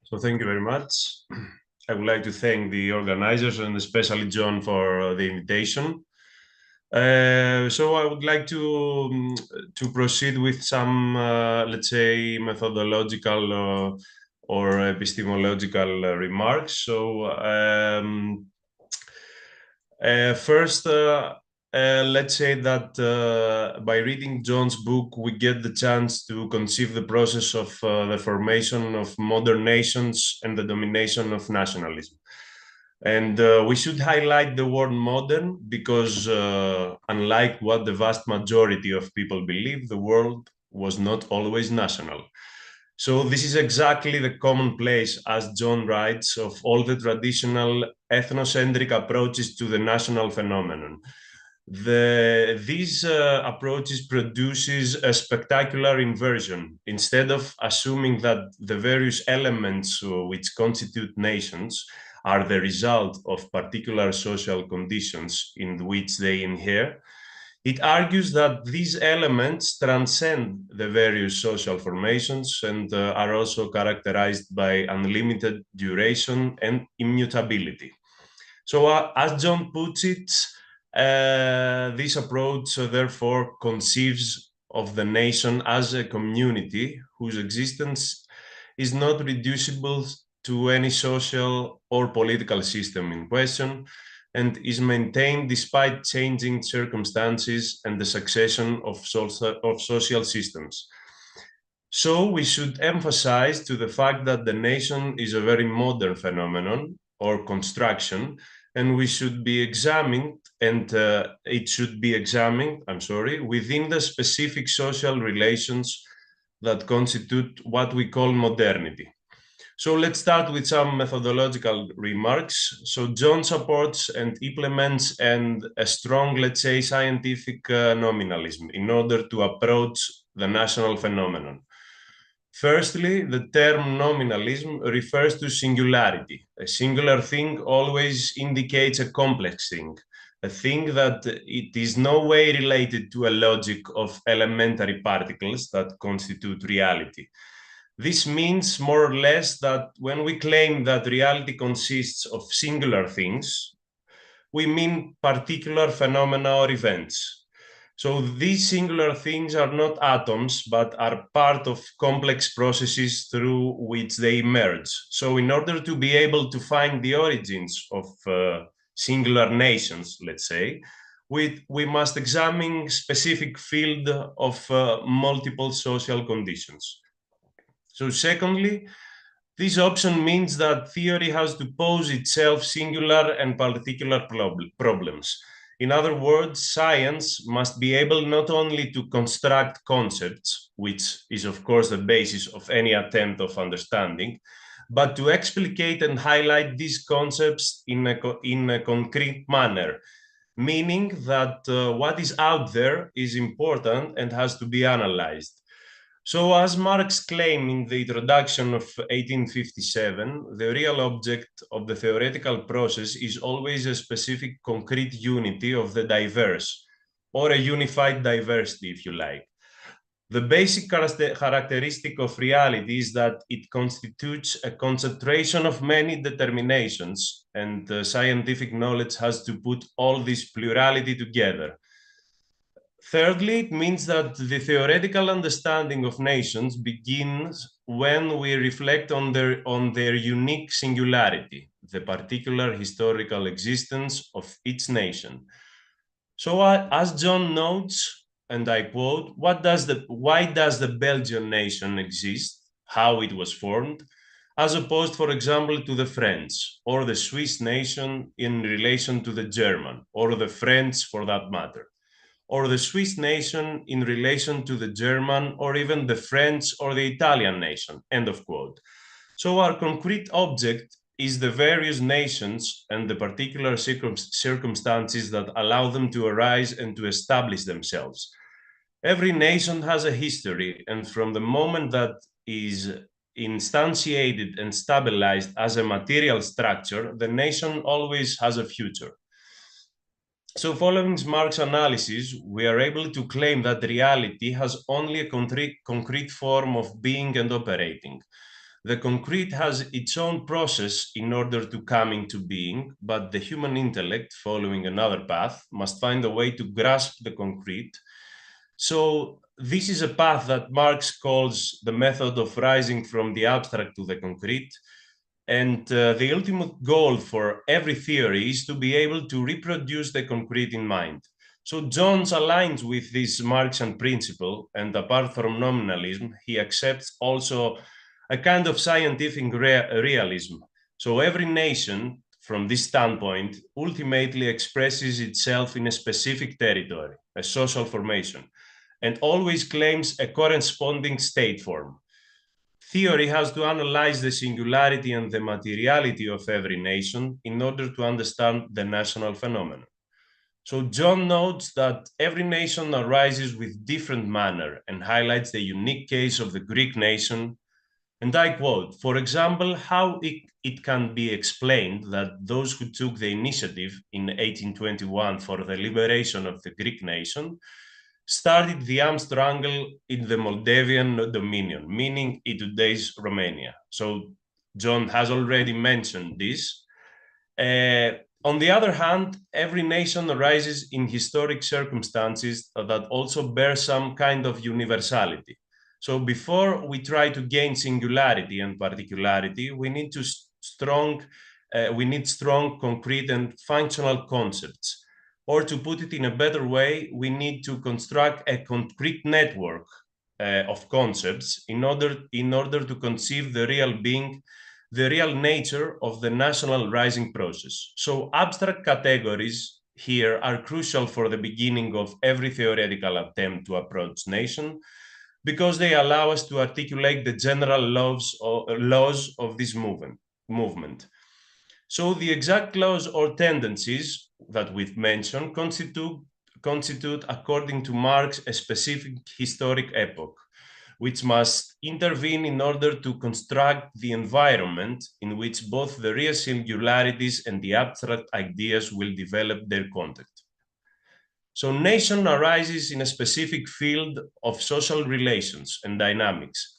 So thank you very much. I would like to thank the organizers and especially John for the invitation. So I would like to proceed with some, let's say, methodological or epistemological remarks. So first, let's say that by reading John's book, we get the chance to conceive the process of the formation of modern nations and the domination of nationalism. And we should highlight the word modern because unlike what the vast majority of people believe, the world was not always national. So this is exactly the commonplace, as John writes, of all the traditional ethnocentric approaches to the national phenomenon. These approaches produces a spectacular inversion. Instead of assuming that the various elements which constitute nations are the result of particular social conditions in which they inhere, it argues that these elements transcend the various social formations and are also characterized by unlimited duration and immutability. So as John puts it, this approach therefore conceives of the nation as a community whose existence is not reducible to any social or political system in question, and is maintained despite changing circumstances and the succession of social systems. So we should emphasize to the fact that the nation is a very modern phenomenon or construction, and we should be examined, and it should be examined, within the specific social relations that constitute what we call modernity. So let's start with some methodological remarks. So John supports and implements a strong, let's say, scientific nominalism in order to approach the national phenomenon. Firstly, the term nominalism refers to singularity. A singular thing always indicates a complex thing, a thing that it is no way related to a logic of elementary particles that constitute reality. This means more or less that when we claim that reality consists of singular things, we mean particular phenomena or events. So these singular things are not atoms, but are part of complex processes through which they emerge. So in order to be able to find the origins of singular nations, let's say, we must examine specific field of multiple social conditions. So secondly, this option means that theory has to pose itself singular and particular problems. In other words, science must be able not only to construct concepts, which is of course the basis of any attempt of understanding, but to explicate and highlight these concepts in a concrete manner, meaning that what is out there is important and has to be analyzed. So as Marx claimed in the introduction of 1857, the real object of the theoretical process is always a specific concrete unity of the diverse, or a unified diversity, if you like. The basic characteristic of reality is that it constitutes a concentration of many determinations, and scientific knowledge has to put all this plurality together. Thirdly, it means that the theoretical understanding of nations begins when we reflect on their unique singularity, the particular historical existence of each nation. So as John notes, and I quote, why does the Belgian nation exist, how it was formed, as opposed, for example, to the French, or the Swiss nation in relation to the German, or the French for that matter, or the Swiss nation in relation to the German, or even the French or the Italian nation, end of quote. So our concrete object is the various nations and the particular circumstances that allow them to arise and to establish themselves. Every nation has a history, and from the moment that is instantiated and stabilized as a material structure, the nation always has a future. So following Marx's analysis, we are able to claim that reality has only a concrete form of being and operating. The concrete has its own process in order to come into being, but the human intellect, following another path, must find a way to grasp the concrete. So this is a path that Marx calls the method of rising from the abstract to the concrete. And the ultimate goal for every theory is to be able to reproduce the concrete in mind. So Jones aligns with this Marxian principle, and apart from nominalism, he accepts also a kind of scientific realism. So every nation, from this standpoint, ultimately expresses itself in a specific territory, a social formation, and always claims a corresponding state form. Theory has to analyze the singularity and the materiality of every nation in order to understand the national phenomenon. So John notes that every nation arises with different manner and highlights the unique case of the Greek nation. And I quote, for example, how it can be explained that those who took the initiative in 1821 for the liberation of the Greek nation started the armed struggle in the Moldavian dominion, meaning in today's Romania. So John has already mentioned this. On the other hand, every nation arises in historic circumstances that also bear some kind of universality. So before we try to gain singularity and particularity, we need strong, concrete and functional concepts. Or to put it in a better way, we need to construct a concrete network of concepts in order to conceive the real being, the real nature of the national rising process. So abstract categories here are crucial for the beginning of every theoretical attempt to approach nation, because they allow us to articulate the general laws of this movement. So the exact laws or tendencies that we've mentioned constitute, according to Marx, a specific historic epoch, which must intervene in order to construct the environment in which both the real singularities and the abstract ideas will develop their content. So nation arises in a specific field of social relations and dynamics.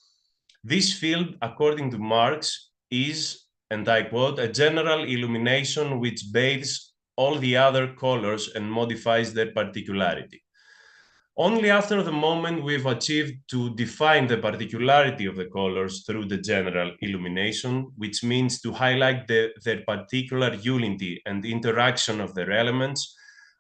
This field, according to Marx, is, and I quote, a general illumination which bathes all the other colors and modifies their particularity. Only after the moment we've achieved to define the particularity of the colors through the general illumination, which means to highlight their particular unity and interaction of their elements,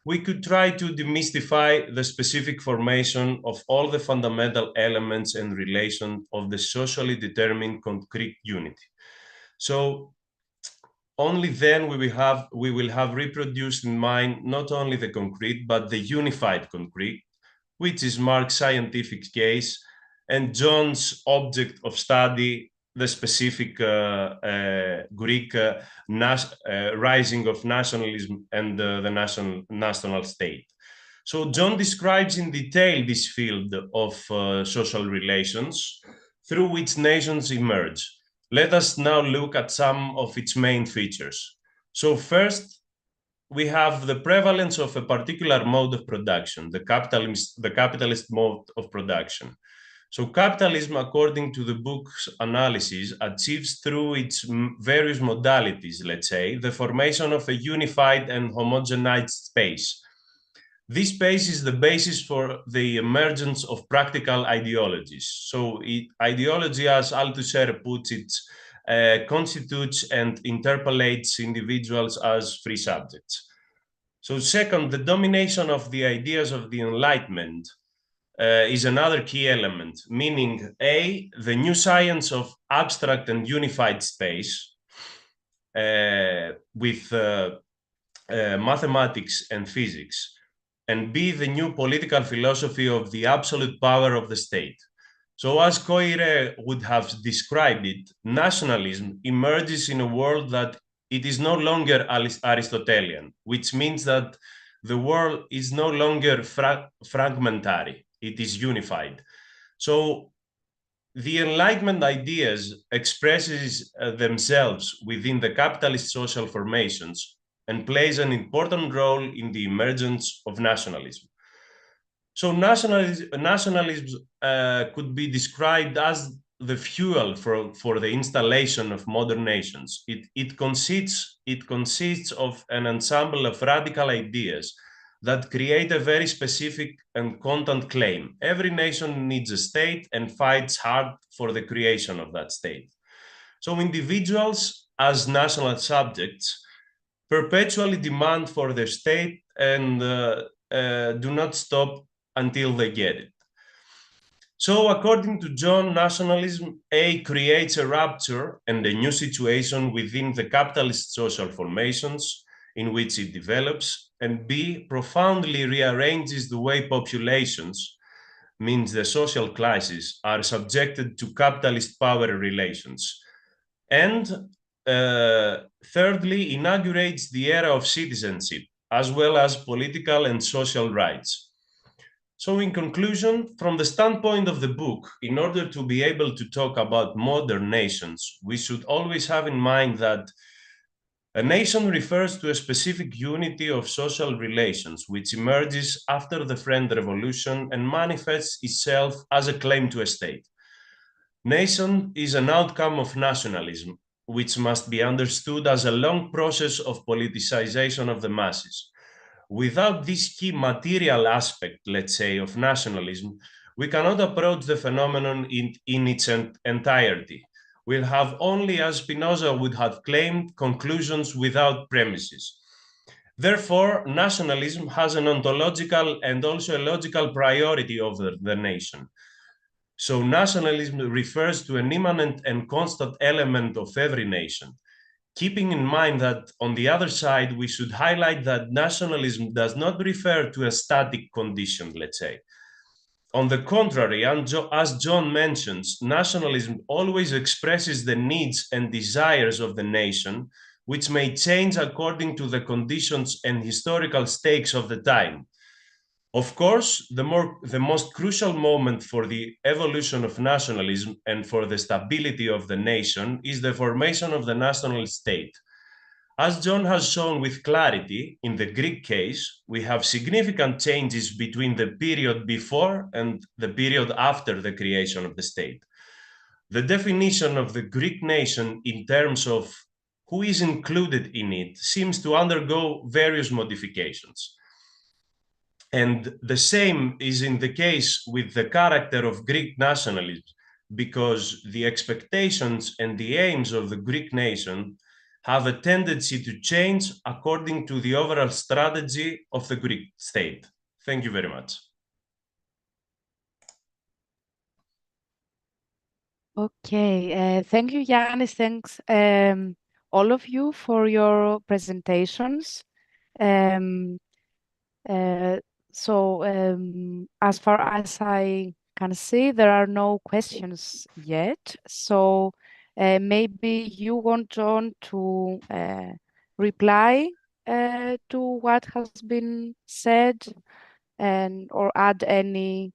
we could try to demystify the specific formation of all the fundamental elements and relations of the socially determined concrete unity. So only then we will have reproduced in mind not only the concrete, but the unified concrete, which is Marx's scientific case, and John's object of study, the specific Greek rising of nationalism and the national state. So John describes in detail this field of social relations through which nations emerge. Let us now look at some of its main features. So first, we have the prevalence of a particular mode of production, the capitalist mode of production. So capitalism, according to the book's analysis, achieves through its various modalities, let's say, the formation of a unified and homogenized space. This space is the basis for the emergence of practical ideologies. So ideology, as Althusser puts it, constitutes and interpolates individuals as free subjects. So second, the domination of the ideas of the Enlightenment is another key element, meaning A, the new science of abstract and unified space with mathematics and physics, and B, the new political philosophy of the absolute power of the state. So as Koire would have described it, nationalism emerges in a world that it is no longer Aristotelian, which means that the world is no longer fragmentary, it is unified. So the Enlightenment ideas expresses themselves within the capitalist social formations and plays an important role in the emergence of nationalism. So nationalism could be described as the fuel for the installation of modern nations. It consists of an ensemble of radical ideas that create a very specific and content claim. Every nation needs a state and fights hard for the creation of that state. So individuals as national subjects perpetually demand for their state and do not stop until they get it. So according to John, nationalism, A, creates a rupture and a new situation within the capitalist social formations in which it develops, and B, profoundly rearranges the way populations, means the social classes, are subjected to capitalist power relations. And thirdly, inaugurates the era of citizenship, as well as political and social rights. So in conclusion, from the standpoint of the book, in order to be able to talk about modern nations, we should always have in mind that a nation refers to a specific unity of social relations, which emerges after the French Revolution and manifests itself as a claim to a state. Nation is an outcome of nationalism, which must be understood as a long process of politicization of the masses. Without this key material aspect, let's say, of nationalism, we cannot approach the phenomenon in its entirety. We'll have only, as Spinoza would have claimed, conclusions without premises. Therefore, nationalism has an ontological and also a logical priority over the nation. So nationalism refers to an immanent and constant element of every nation. Keeping in mind that, on the other side, we should highlight that nationalism does not refer to a static condition, let's say. On the contrary, as John mentions, nationalism always expresses the needs and desires of the nation, which may change according to the conditions and historical stakes of the time. Of course, the most crucial moment for the evolution of nationalism and for the stability of the nation is the formation of the national state. As John has shown with clarity, in the Greek case, we have significant changes between the period before and the period after the creation of the state. The definition of the Greek nation in terms of who is included in it seems to undergo various modifications. And the same is in the case with the character of Greek nationalism, because the expectations and the aims of the Greek nation have a tendency to change according to the overall strategy of the Greek state. Thank you very much. Okay, thank you, Yannis. Thanks all of you for your presentations. As far as I can see, there are no questions yet. So maybe you want John to reply to what has been said or add any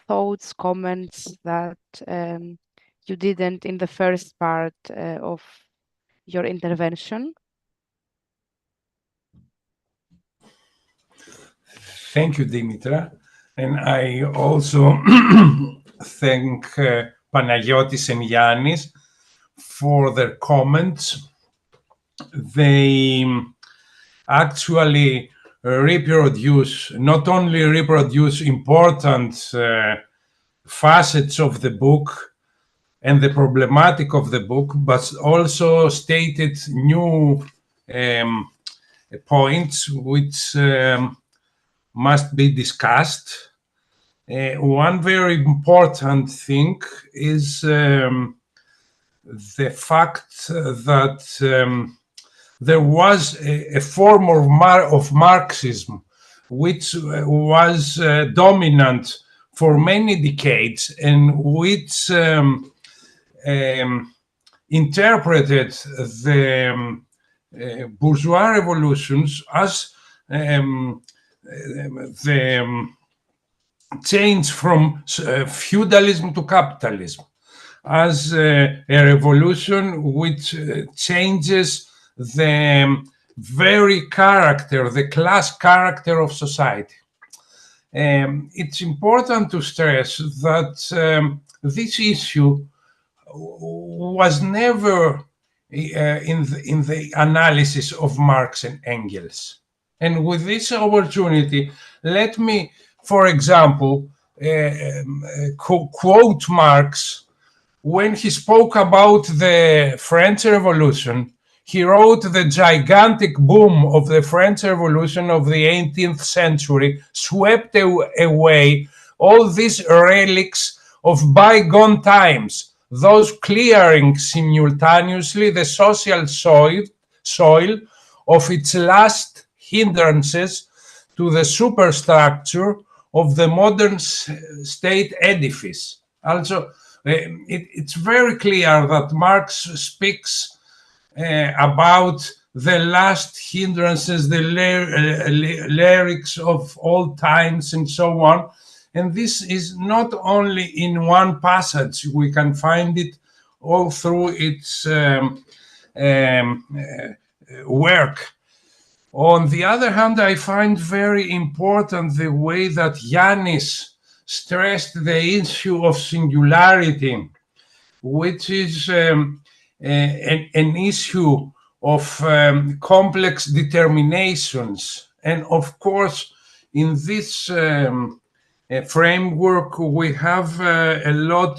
thoughts, comments that you didn't in the first part of your intervention. Thank you, Dimitra. And I also thank Panagiotis and Yannis for their comments. They actually not only reproduce important facets of the book and the problematic of the book, but also stated new points which must be discussed. One very important thing is the fact that there was a form of Marxism which was dominant for many decades and which interpreted the bourgeois revolutions as the change from feudalism to capitalism, as a revolution which changes the very character, the class character of society. It's important to stress that this issue was never in the analysis of Marx and Engels. And with this opportunity, let me, for example, quote Marx when he spoke about the French Revolution. He wrote, "The gigantic boom of the French Revolution of the 18th century swept away all these relics of bygone times, those clearing simultaneously the social soil of its last hindrances to the superstructure of the modern state edifice." Also, it's very clear that Marx speaks about the last hindrances, the lyrics of all times and so on. And this is not only in one passage, we can find it all through its work. On the other hand, I find very important the way that Yannis stressed the issue of singularity, which is an issue of complex determinations. And of course, in this framework, we have a lot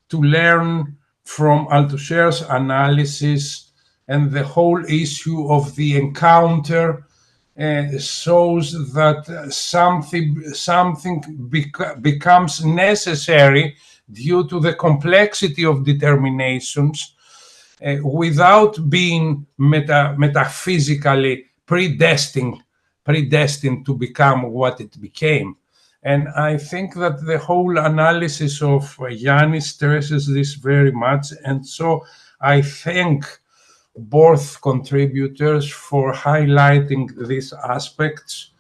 to learn from Althusser's analysis, and the whole issue of the encounter shows that something becomes necessary due to the complexity of determinations without being metaphysically predestined to become what it became. And I think that the whole analysis of Yannis stresses this very much. And so I thank both contributors for highlighting these aspects,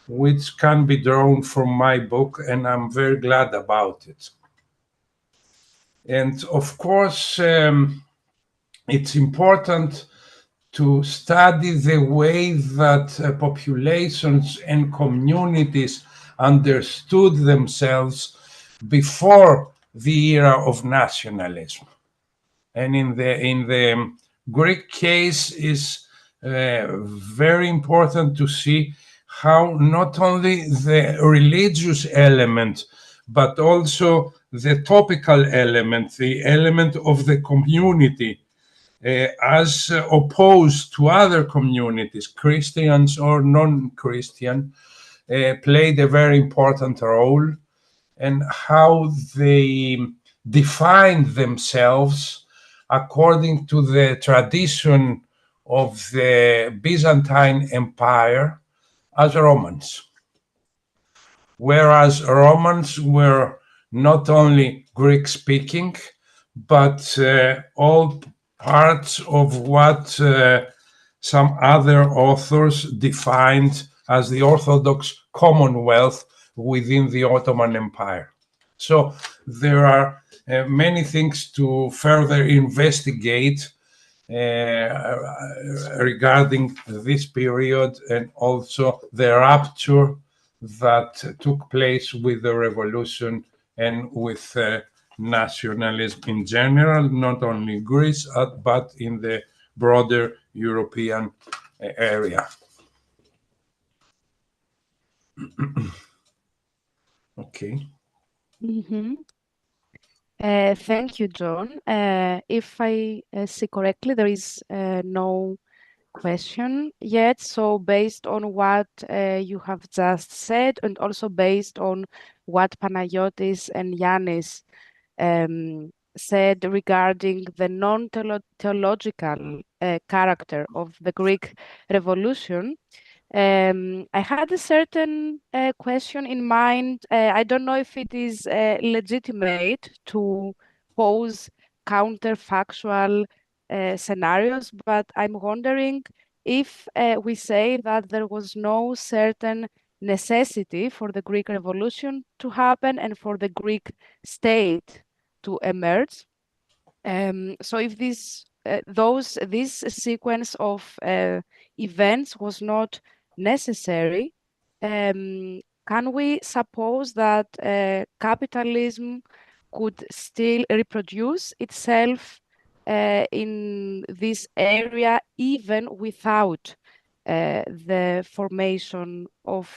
which can be drawn from my book, and I'm very glad about it. And of course, it's important to study the way that populations and communities understood themselves before the era of nationalism. And in the Greek case is very important to see how not only the religious element, but also the topical element, the element of the community, as opposed to other communities, Christians or non-Christian, played a very important role, and how they defined themselves according to the tradition of the Byzantine Empire as Romans. Whereas Romans were not only Greek-speaking, but all parts of what some other authors defined as the Orthodox Commonwealth within the Ottoman Empire. So there are many things to further investigate regarding this period, and also the rupture that took place with the revolution and with nationalism in general, not only in Greece, but in the broader European area. Okay. Mm-hmm. Thank you, John. If I see correctly, there is no question yet. So based on what you have just said, and also based on what Panayotis and Yannis said regarding the non-theological character of the Greek Revolution, I had a certain question in mind. I don't know if it is legitimate to pose counterfactual scenarios, but I'm wondering if we say that there was no certain necessity for the Greek Revolution to happen and for the Greek state to emerge. So if this sequence of events was not necessary, can we suppose that capitalism could still reproduce itself in this area even without the formation of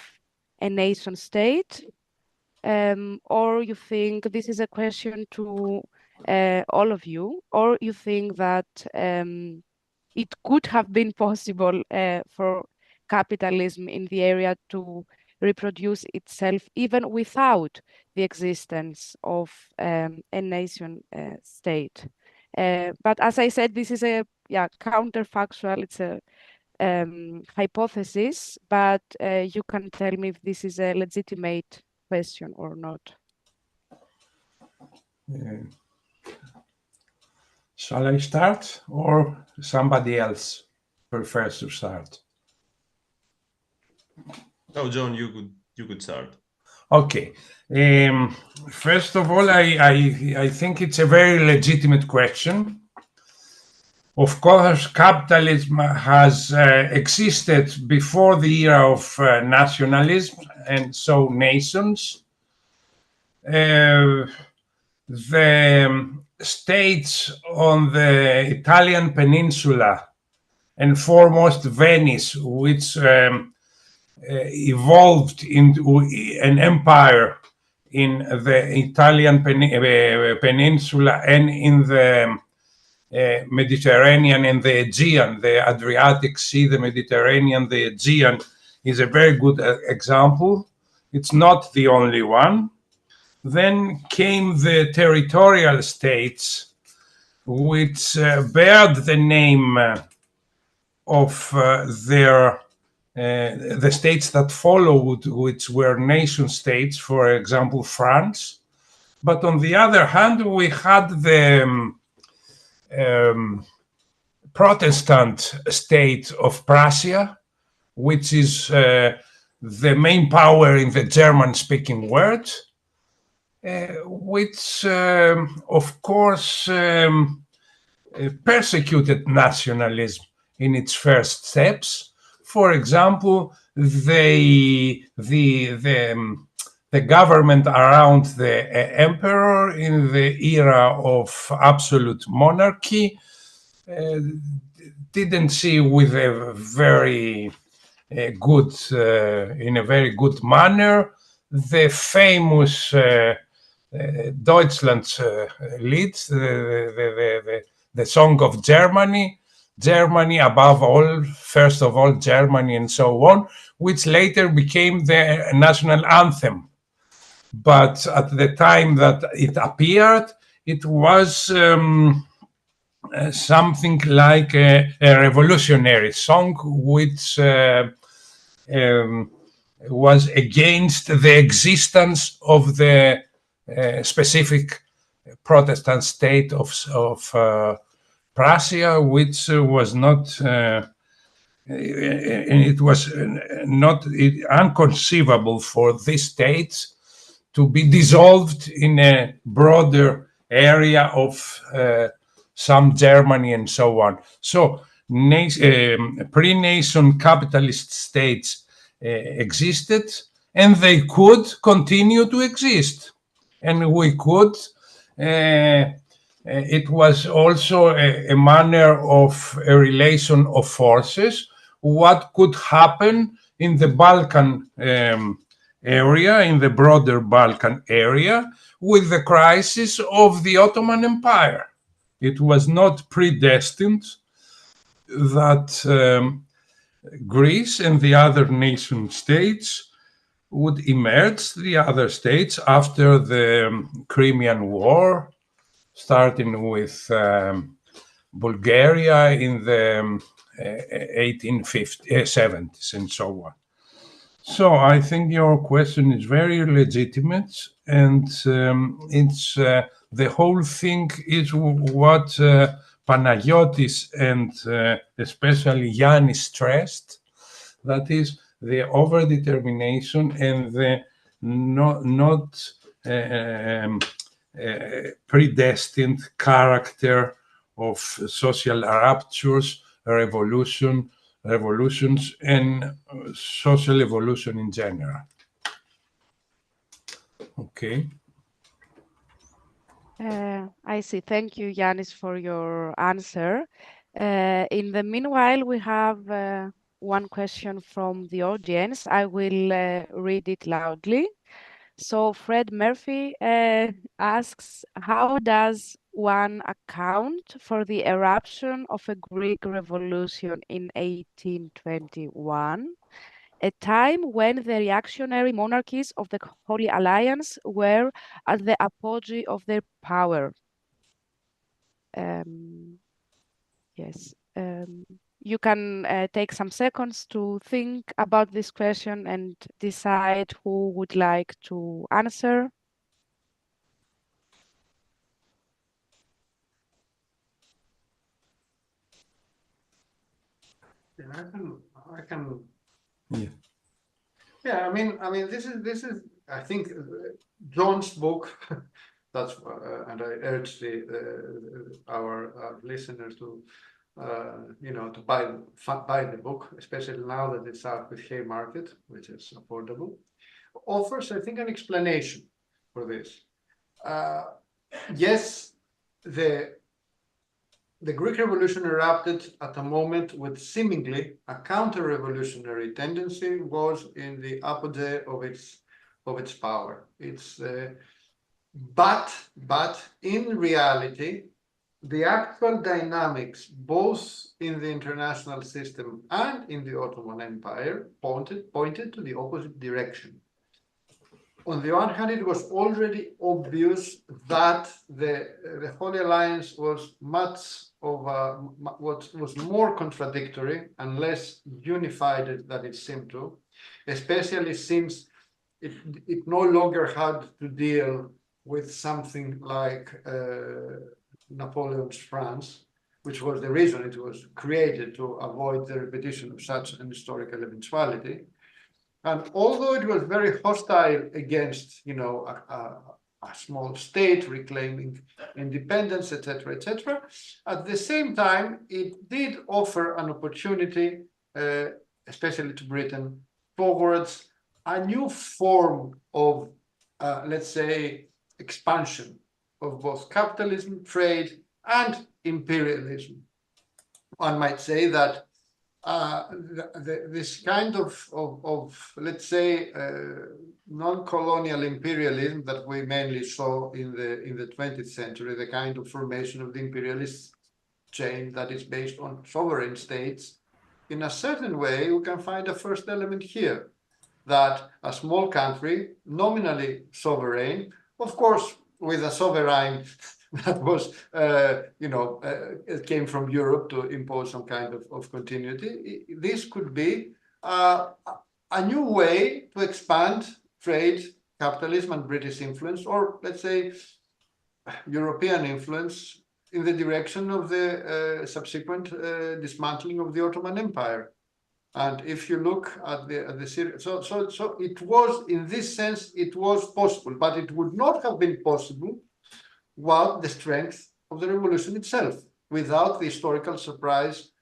a nation state? Or you think this is a question to all of you, or you think that it could have been possible for capitalism in the area to reproduce itself even without the existence of a nation state. But as I said, this is a counterfactual, it's a hypothesis, but you can tell me if this is a legitimate question or not. Shall I start, or somebody else prefers to start? No, John, you could start. Okay. First of all, I think it's a very legitimate question. Of course, capitalism has existed before the era of nationalism, and so nations. The states on the Italian peninsula, and foremost Venice, which evolved into an empire in the Italian peninsula and in the Mediterranean and the Aegean, the Adriatic Sea, the Mediterranean, the Aegean is a very good example. It's not the only one. Then came the territorial states, which bear the name of their the states that followed, which were nation states, for example, France. But on the other hand, we had the Protestant state of Prussia, which is the main power in the German-speaking world, which, of course, persecuted nationalism in its first steps. For example, the government around the emperor in the era of absolute monarchy didn't see with a very good, in a very good manner, the famous Deutschlandlied, the song of Germany, Germany above all, first of all, Germany, and so on, which later became the national anthem. But at the time that it appeared, it was something like a revolutionary song, which was against the existence of the specific Protestant state of Prussia, which was not, it was not inconceivable for these states to be dissolved in a broader area of some Germany and so on. So pre-nation capitalist states existed, and they could continue to exist. And we could, it was also a manner of a relation of forces. What could happen in the Balkan area, in the broader Balkan area, with the crisis of the Ottoman Empire. It was not predestined that Greece and the other nation states would emerge, the other states, after the Crimean War, starting with Bulgaria in the 1870s and so on. So I think your question is very legitimate, and it's the whole thing is what Panagiotis and especially Yannis stressed, that is the overdetermination and the not predestined character of social ruptures, revolutions, and social evolution in general. Okay. I see. Thank you, Yannis, for your answer. In the meanwhile, we have one question from the audience. I will read it loudly. So Fred Murphy asks, how does one account for the eruption of a Greek revolution in 1821, a time when the reactionary monarchies of the Holy Alliance were at the apogee of their power? Yes. You can take some seconds to think about this question and decide who would like to answer. Yeah, I can. Yeah. Yeah, I mean, this is. I think John's book. That's and I urge our listeners to, to buy the book, especially now that it's out with Haymarket, which is affordable. Offers, I think, an explanation for this. Yes, the Greek Revolution erupted at a moment with seemingly a counter-revolutionary tendency was in the apogee of its power. But in reality, the actual dynamics, both in the international system and in the Ottoman Empire, pointed to the opposite direction. on the one hand, it was already obvious that the Holy Alliance was much of what was more contradictory and less unified than it seemed to, especially since it no longer had to deal with something like Napoleon's France, which was the reason it was created, to avoid the repetition of such an historical eventuality. And although it was very hostile against, a small state reclaiming independence, etc., at the same time, it did offer an opportunity, especially to Britain, towards a new form of, let's say, expansion of both capitalism, trade, and imperialism. One might say that this kind of let's say, non-colonial imperialism that we mainly saw in the 20th century, the kind of formation of the imperialist chain that is based on sovereign states, in a certain way, we can find a first element here, that a small country, nominally sovereign, of course, with a sovereign that was, it came from Europe to impose some kind of continuity. This could be a new way to expand trade, capitalism, and British influence, or let's say European influence, in the direction of the subsequent dismantling of the Ottoman Empire. And if you look at the series, so it was, in this sense, it was possible, but it would not have been possible without the strength of the revolution itself, without the historical surprise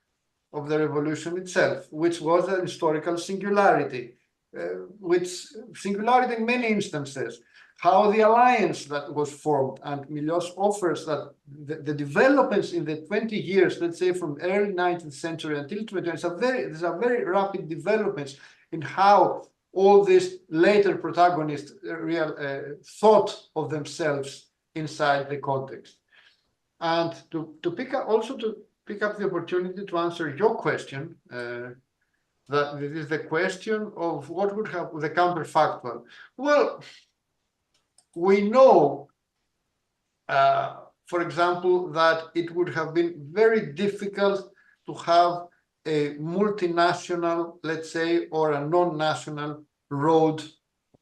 of the revolution itself, which was an historical singularity, in many instances. How the alliance that was formed, and Milos offers that the developments in the 20 years, let's say from early 19th century until 20th, these are very rapid developments in how all these later protagonists thought of themselves inside the context. And to pick up the opportunity to answer your question, that this is the question of what would have the counterfactual. Well, we know, for example, that it would have been very difficult to have a multinational, let's say, or a non-national road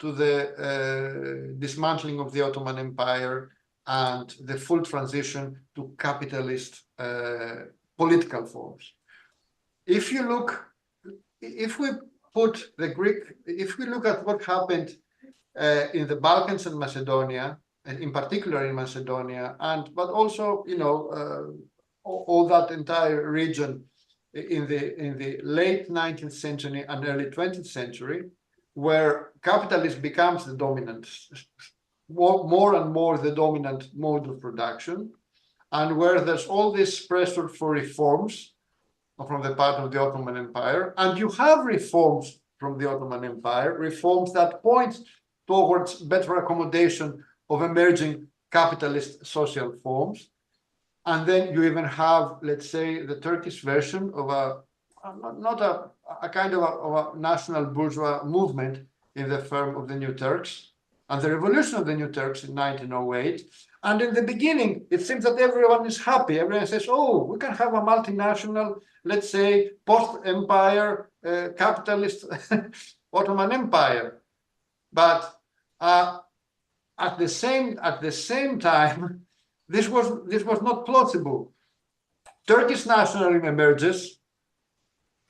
to the dismantling of the Ottoman Empire and the full transition to capitalist political forms. If we look at what happened in the Balkans and Macedonia, in particular in Macedonia, but also, all that entire region in the late 19th century and early 20th century, where capitalism becomes the dominant, more and more the dominant mode of production, and where there's all this pressure for reforms from the part of the Ottoman Empire, and you have reforms from the Ottoman Empire, reforms that point towards better accommodation of emerging capitalist social forms. And then you even have, let's say, the Turkish version of a kind of a national bourgeois movement in the form of the New Turks, and the revolution of the New Turks in 1908. And in the beginning, it seems that everyone is happy. Everyone says, oh, we can have a multinational, let's say, post-empire, capitalist Ottoman Empire. But at the same time, this was not plausible. Turkish nationalism emerges,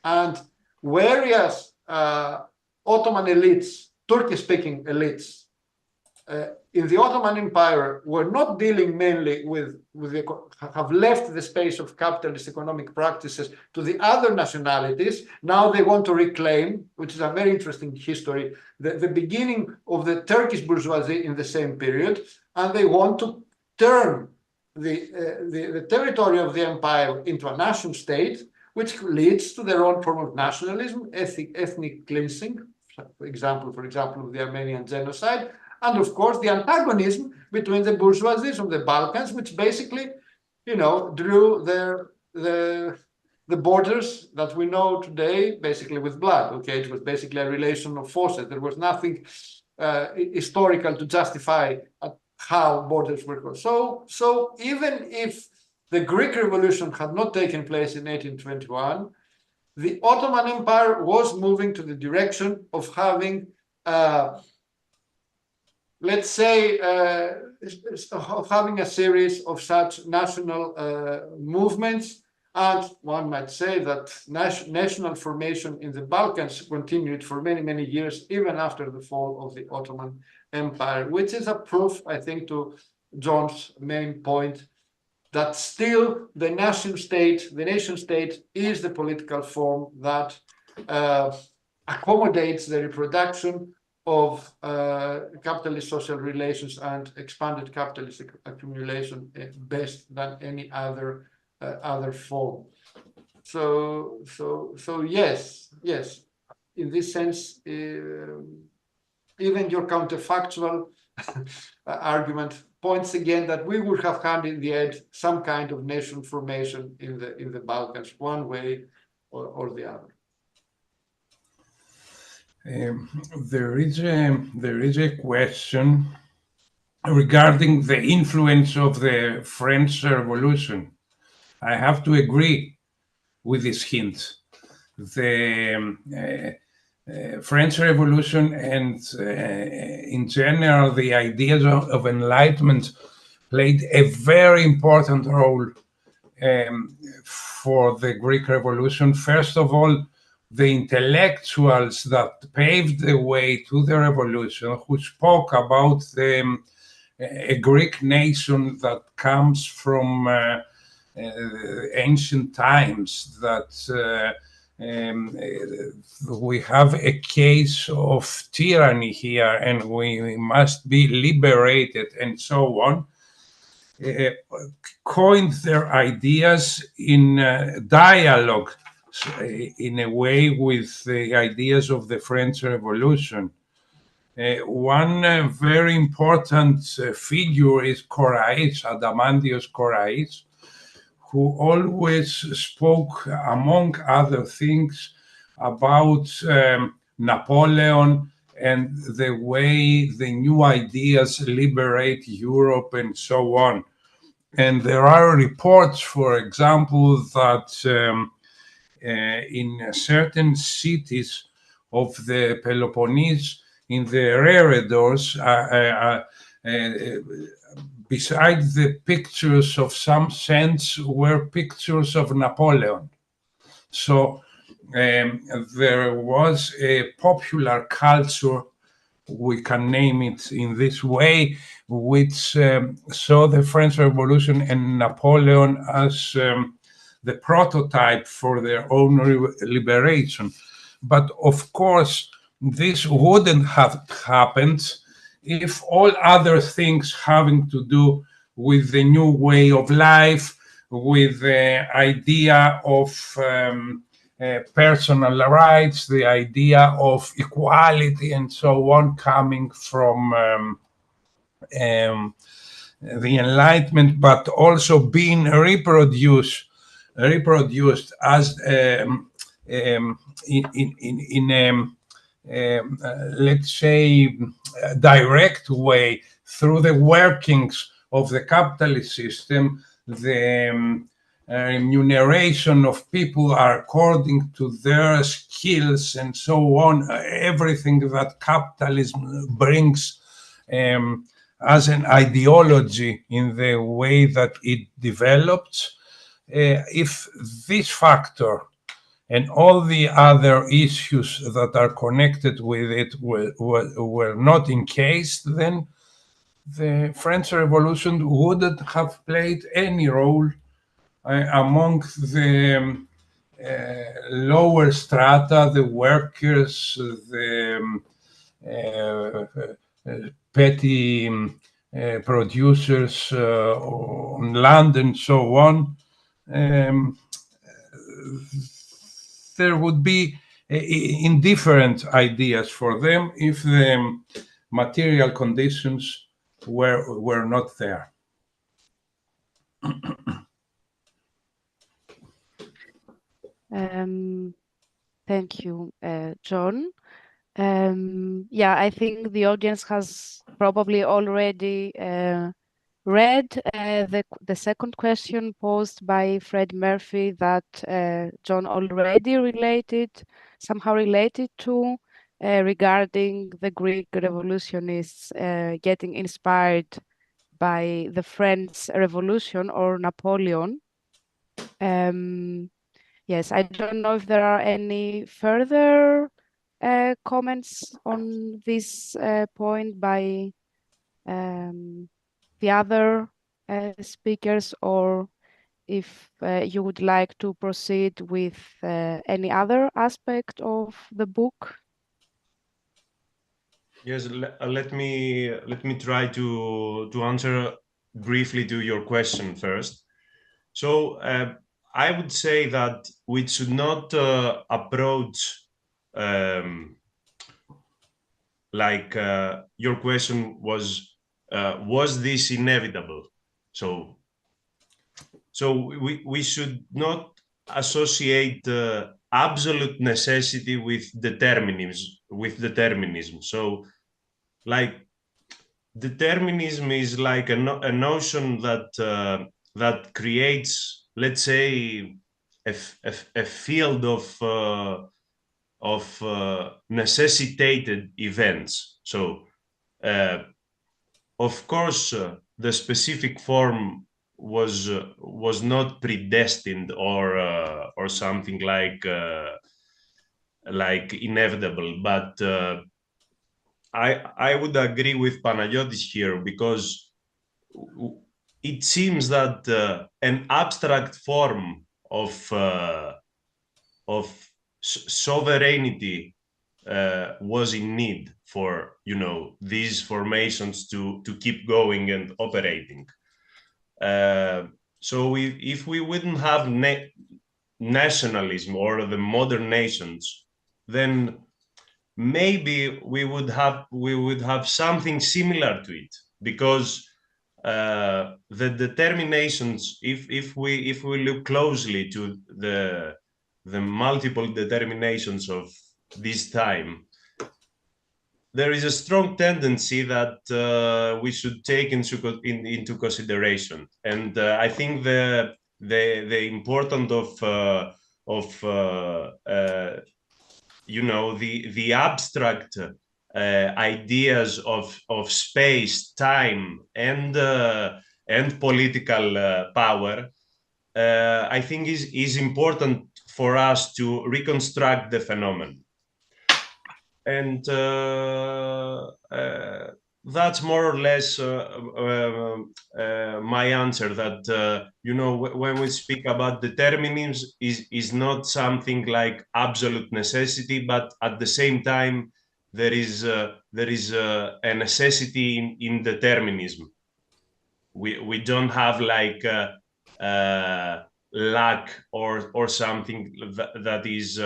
and various Ottoman elites, Turkish-speaking elites, in the Ottoman Empire were not dealing mainly have left the space of capitalist economic practices to the other nationalities. Now they want to reclaim, which is a very interesting history, the beginning of the Turkish bourgeoisie in the same period, and they want to turn the territory of the empire into a nation state, which leads to their own form of nationalism, ethnic cleansing, for example, of the Armenian genocide, and of course the antagonism between the bourgeoisies of the Balkans, which basically, drew the borders that we know today basically with blood. Okay, it was basically a relation of forces. There was nothing historical to justify how borders were crossed. So even if the Greek Revolution had not taken place in 1821, the Ottoman Empire was moving to the direction of having, let's say, of having a series of such national movements. And one might say that national formation in the Balkans continued for many, many years, even after the fall of the Ottoman Empire, which is a proof, I think, to John's main point, that still the nation state is the political form that accommodates the reproduction of capitalist social relations and expanded capitalist accumulation best than any other form. So yes, in this sense, even your counterfactual argument points again that we would have had in the end some kind of nation formation in the Balkans, one way or the other. There is a question regarding the influence of the French Revolution. I have to agree with this hint. The French Revolution and in general the ideas of enlightenment played a very important role for the Greek Revolution. First of all, the intellectuals that paved the way to the revolution, who spoke about a Greek nation that comes from ancient times, that we have a case of tyranny here and we must be liberated and so on, coined their ideas in dialogue in a way with the ideas of the French Revolution. One very important figure is Korais, Adamantios Korais, who always spoke, among other things, about Napoleon and the way the new ideas liberate Europe and so on. And there are reports, for example, that in certain cities of the Peloponnese, in the reredos, beside the pictures of some saints were pictures of Napoleon. So there was a popular culture, we can name it in this way, which saw the French Revolution and Napoleon as the prototype for their own liberation. But of course, this wouldn't have happened if all other things having to do with the new way of life, with the idea of personal rights, the idea of equality and so on, coming from the Enlightenment, but also being reproduced as in let's say direct way through the workings of the capitalist system. The remuneration of people are according to their skills and so on, everything that capitalism brings as an ideology in the way that it develops. If this factor and all the other issues that are connected with it were not encased, then the French Revolution wouldn't have played any role among the lower strata, the workers, the petty producers on land and so on. There would be indifferent ideas for them if the material conditions were not there. Thank you, John. Yeah, I think the audience has probably already read the second question posed by Fred Murphy that John already somehow related to regarding the Greek revolutionists getting inspired by the French Revolution or Napoleon. Yes, I don't know if there are any further comments on this point by the other speakers, or if you would like to proceed with any other aspect of the book. Yes, let me try to answer briefly to your question first. So I would say that we should not approach like your question was this inevitable? So we should not associate absolute necessity with determinism. So like determinism is like a notion that that creates, let's say, a field of necessitated events. So of course the specific form was not predestined or something like inevitable, but I would agree with Panagiotis here, because it seems that an abstract form of sovereignty was in need for, you know, these formations to keep going and operating. So if we wouldn't have nationalism or the modern nations, then maybe we would have something similar to it, because the determinations, if we look closely to the multiple determinations of this time, there is a strong tendency that we should take into consideration, and I think the importance of you know, the abstract ideas of space, time, and political power, I think is important for us to reconstruct the phenomenon. And that's more or less my answer, that you know, when we speak about determinism, is not something like absolute necessity, but at the same time there is a necessity in determinism. We don't have like luck or something that is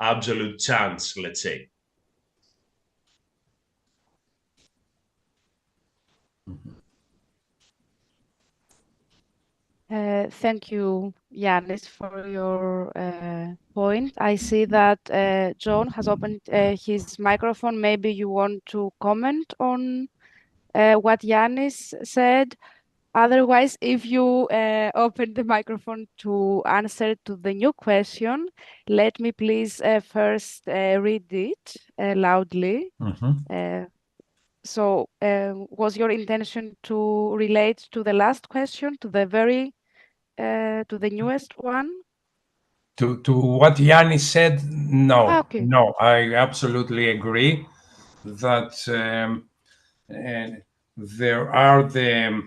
absolute chance, let's say. Thank you, Yannis, for your point. I see that John has opened his microphone. Maybe you want to comment on what Yannis said. Otherwise, if you open the microphone to answer to the new question, let me please first read it loudly. So was your intention to relate to the last question, to the newest one? To what Yannis said, no. Okay. No, I absolutely agree that there are the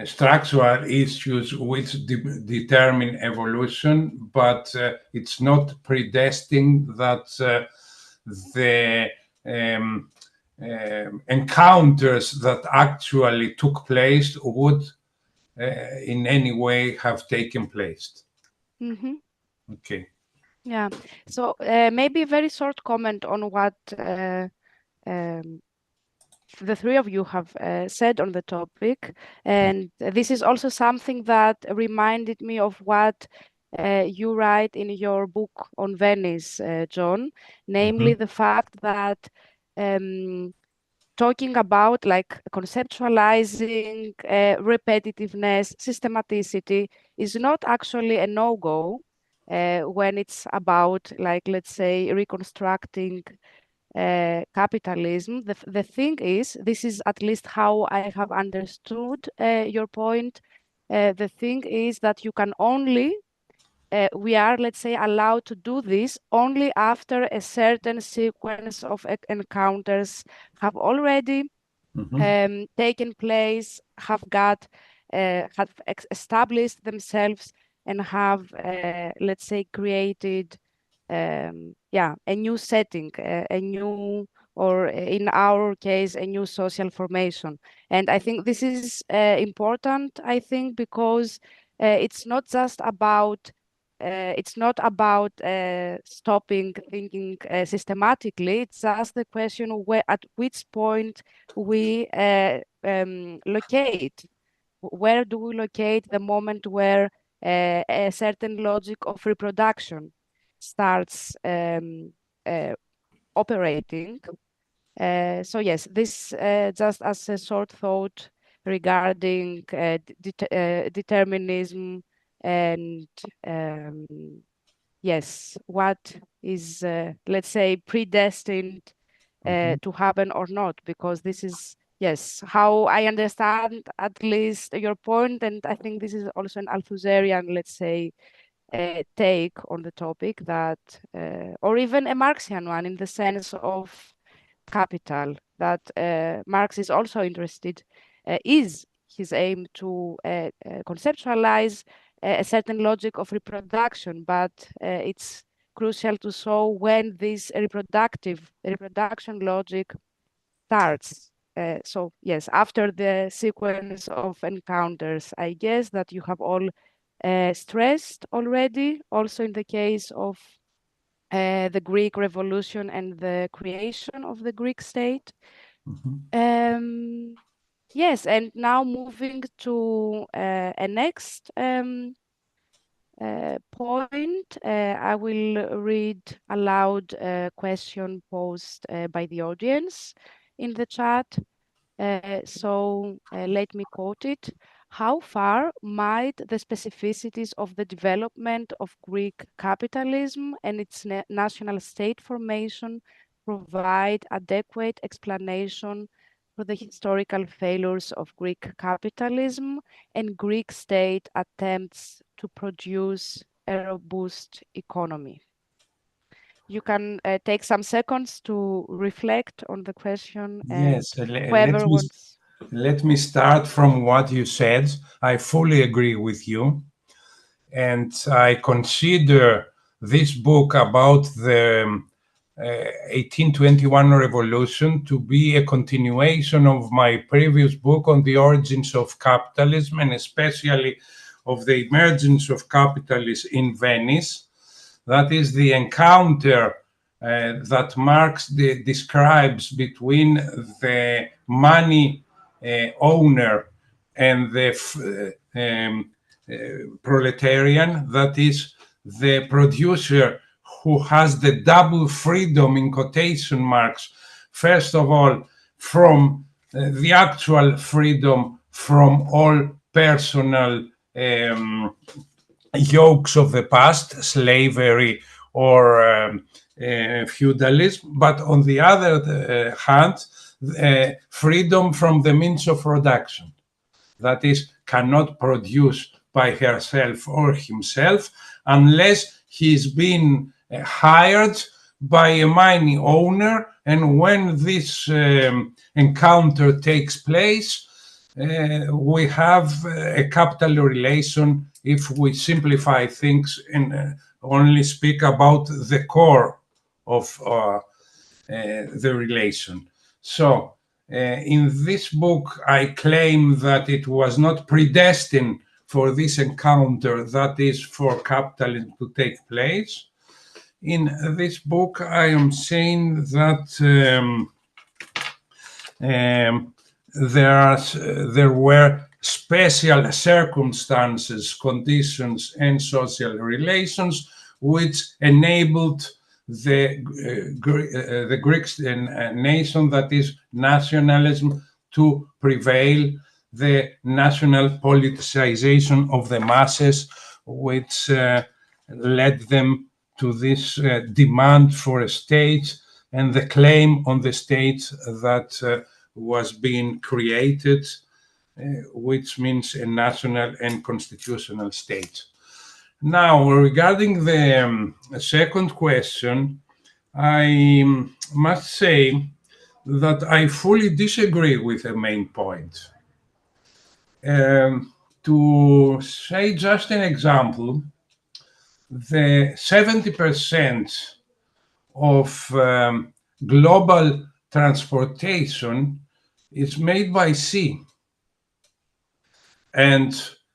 structural issues which determine evolution, but it's not predestined that the encounters that actually took place would in any way have taken place. Mm-hmm. Okay. Yeah. So maybe a very short comment on what the three of you have said on the topic. And this is also something that reminded me of what you write in your book on Venice, John, namely the fact that talking about like conceptualizing repetitiveness, systematicity is not actually a no-go when it's about, like, let's say, reconstructing capitalism. The thing is, this is at least how I have understood your point. The thing is that you can only, we are, let's say, allowed to do this only after a certain sequence of encounters have already taken place, have established themselves, and have, let's say, created, a new setting, a new, or in our case, a new social formation. And I think this is important, I think, because it's not just about stopping thinking systematically. It's just the question of at which point we locate. Where do we locate the moment where a certain logic of reproduction starts operating? So yes, this just as a short thought regarding determinism and yes, what is, let's say, predestined to happen or not, because this is, yes, how I understand at least your point, and I think this is also an Althuserian, let's say, take on the topic, that, or even a Marxian one, in the sense of capital, that Marx is also interested, is his aim to conceptualize a certain logic of reproduction, but it's crucial to show when this reproduction logic starts. So yes, after the sequence of encounters, I guess that you have all stressed already, also in the case of the Greek Revolution and the creation of the Greek state. Yes, and now moving to a next point, I will read aloud a question posed by the audience in the chat. So let me quote it. How far might the specificities of the development of Greek capitalism and its national state formation provide adequate explanation for the historical failures of Greek capitalism and Greek state attempts to produce a robust economy? You can take some seconds to reflect on the question. Yes, whoever wants. let me start from what you said. I fully agree with you. And I consider this book about the 1821 revolution to be a continuation of my previous book on the origins of capitalism, and especially of the emergence of capitalism in Venice. That is the encounter that Marx describes between the money owner and the proletarian, that is the producer who has the double freedom, in quotation marks, first of all from the actual freedom from all personal yokes of the past, slavery or feudalism, but on the other hand, freedom from the means of production, that is, cannot produce by herself or himself unless he's been hired by a money owner. And when this encounter takes place, we have a capital relation if we simplify things and only speak about the core of the relation. So in this book, I claim that it was not predestined for this encounter, that is, for capitalism to take place. In this book, I am saying that there were special circumstances, conditions, and social relations, which enabled the Greek nation, that is nationalism, to prevail, the national politicization of the masses, which led them to this demand for a state and the claim on the state that was being created, which means a national and constitutional state. Now, regarding the second question, I must say that I fully disagree with the main point. To say just an example, the 70% of global transportation is made by sea. And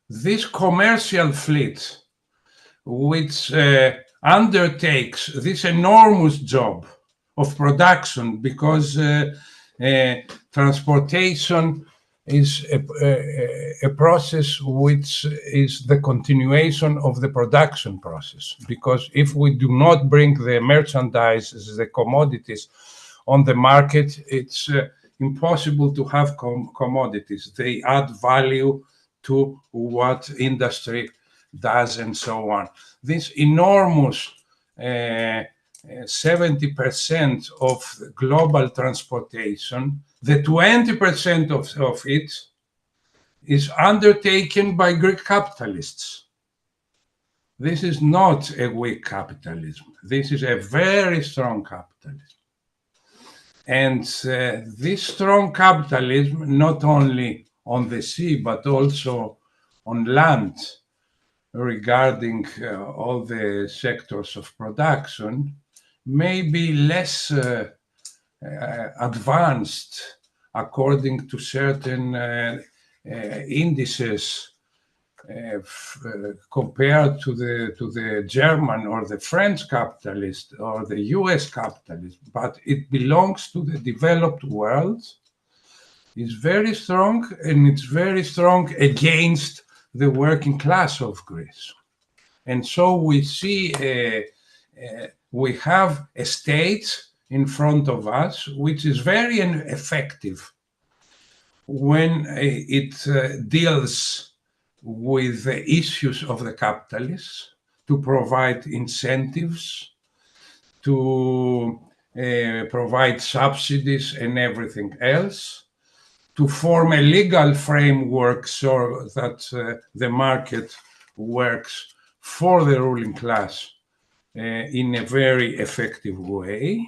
this commercial fleet, which undertakes this enormous job of production, because transportation is a process which is the continuation of the production process. Because if we do not bring the merchandise, the commodities on the market, it's impossible to have commodities. They add value to what industry does and so on. This enormous 70% of global transportation, the 20% of it is undertaken by Greek capitalists. This is not a weak capitalism. This is a very strong capitalism. And this strong capitalism, not only on the sea, but also on land, regarding all the sectors of production, may be less advanced according to certain indices compared to the German or the French capitalist or the US capitalist, but it belongs to the developed world. It's very strong, and it's very strong against the working class of Greece. And so we see we have a state in front of us which is very effective when it deals with the issues of the capitalists, to provide incentives, to provide subsidies and everything else, to form a legal framework so that the market works for the ruling class in a very effective way.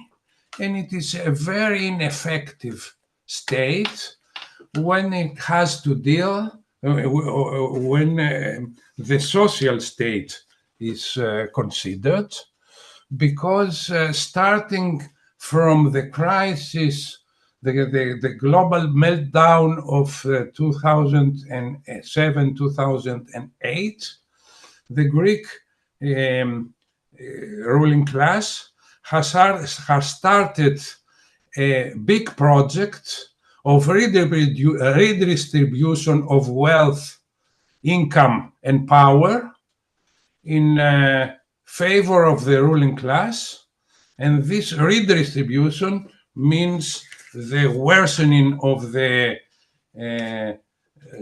And it is a very ineffective state when it has to deal, when the social state is considered, because starting from the crisis, the global meltdown of 2007, 2008, the Greek ruling class has started a big project of redistribution of wealth, income, and power in favor of the ruling class. And this redistribution means the worsening of the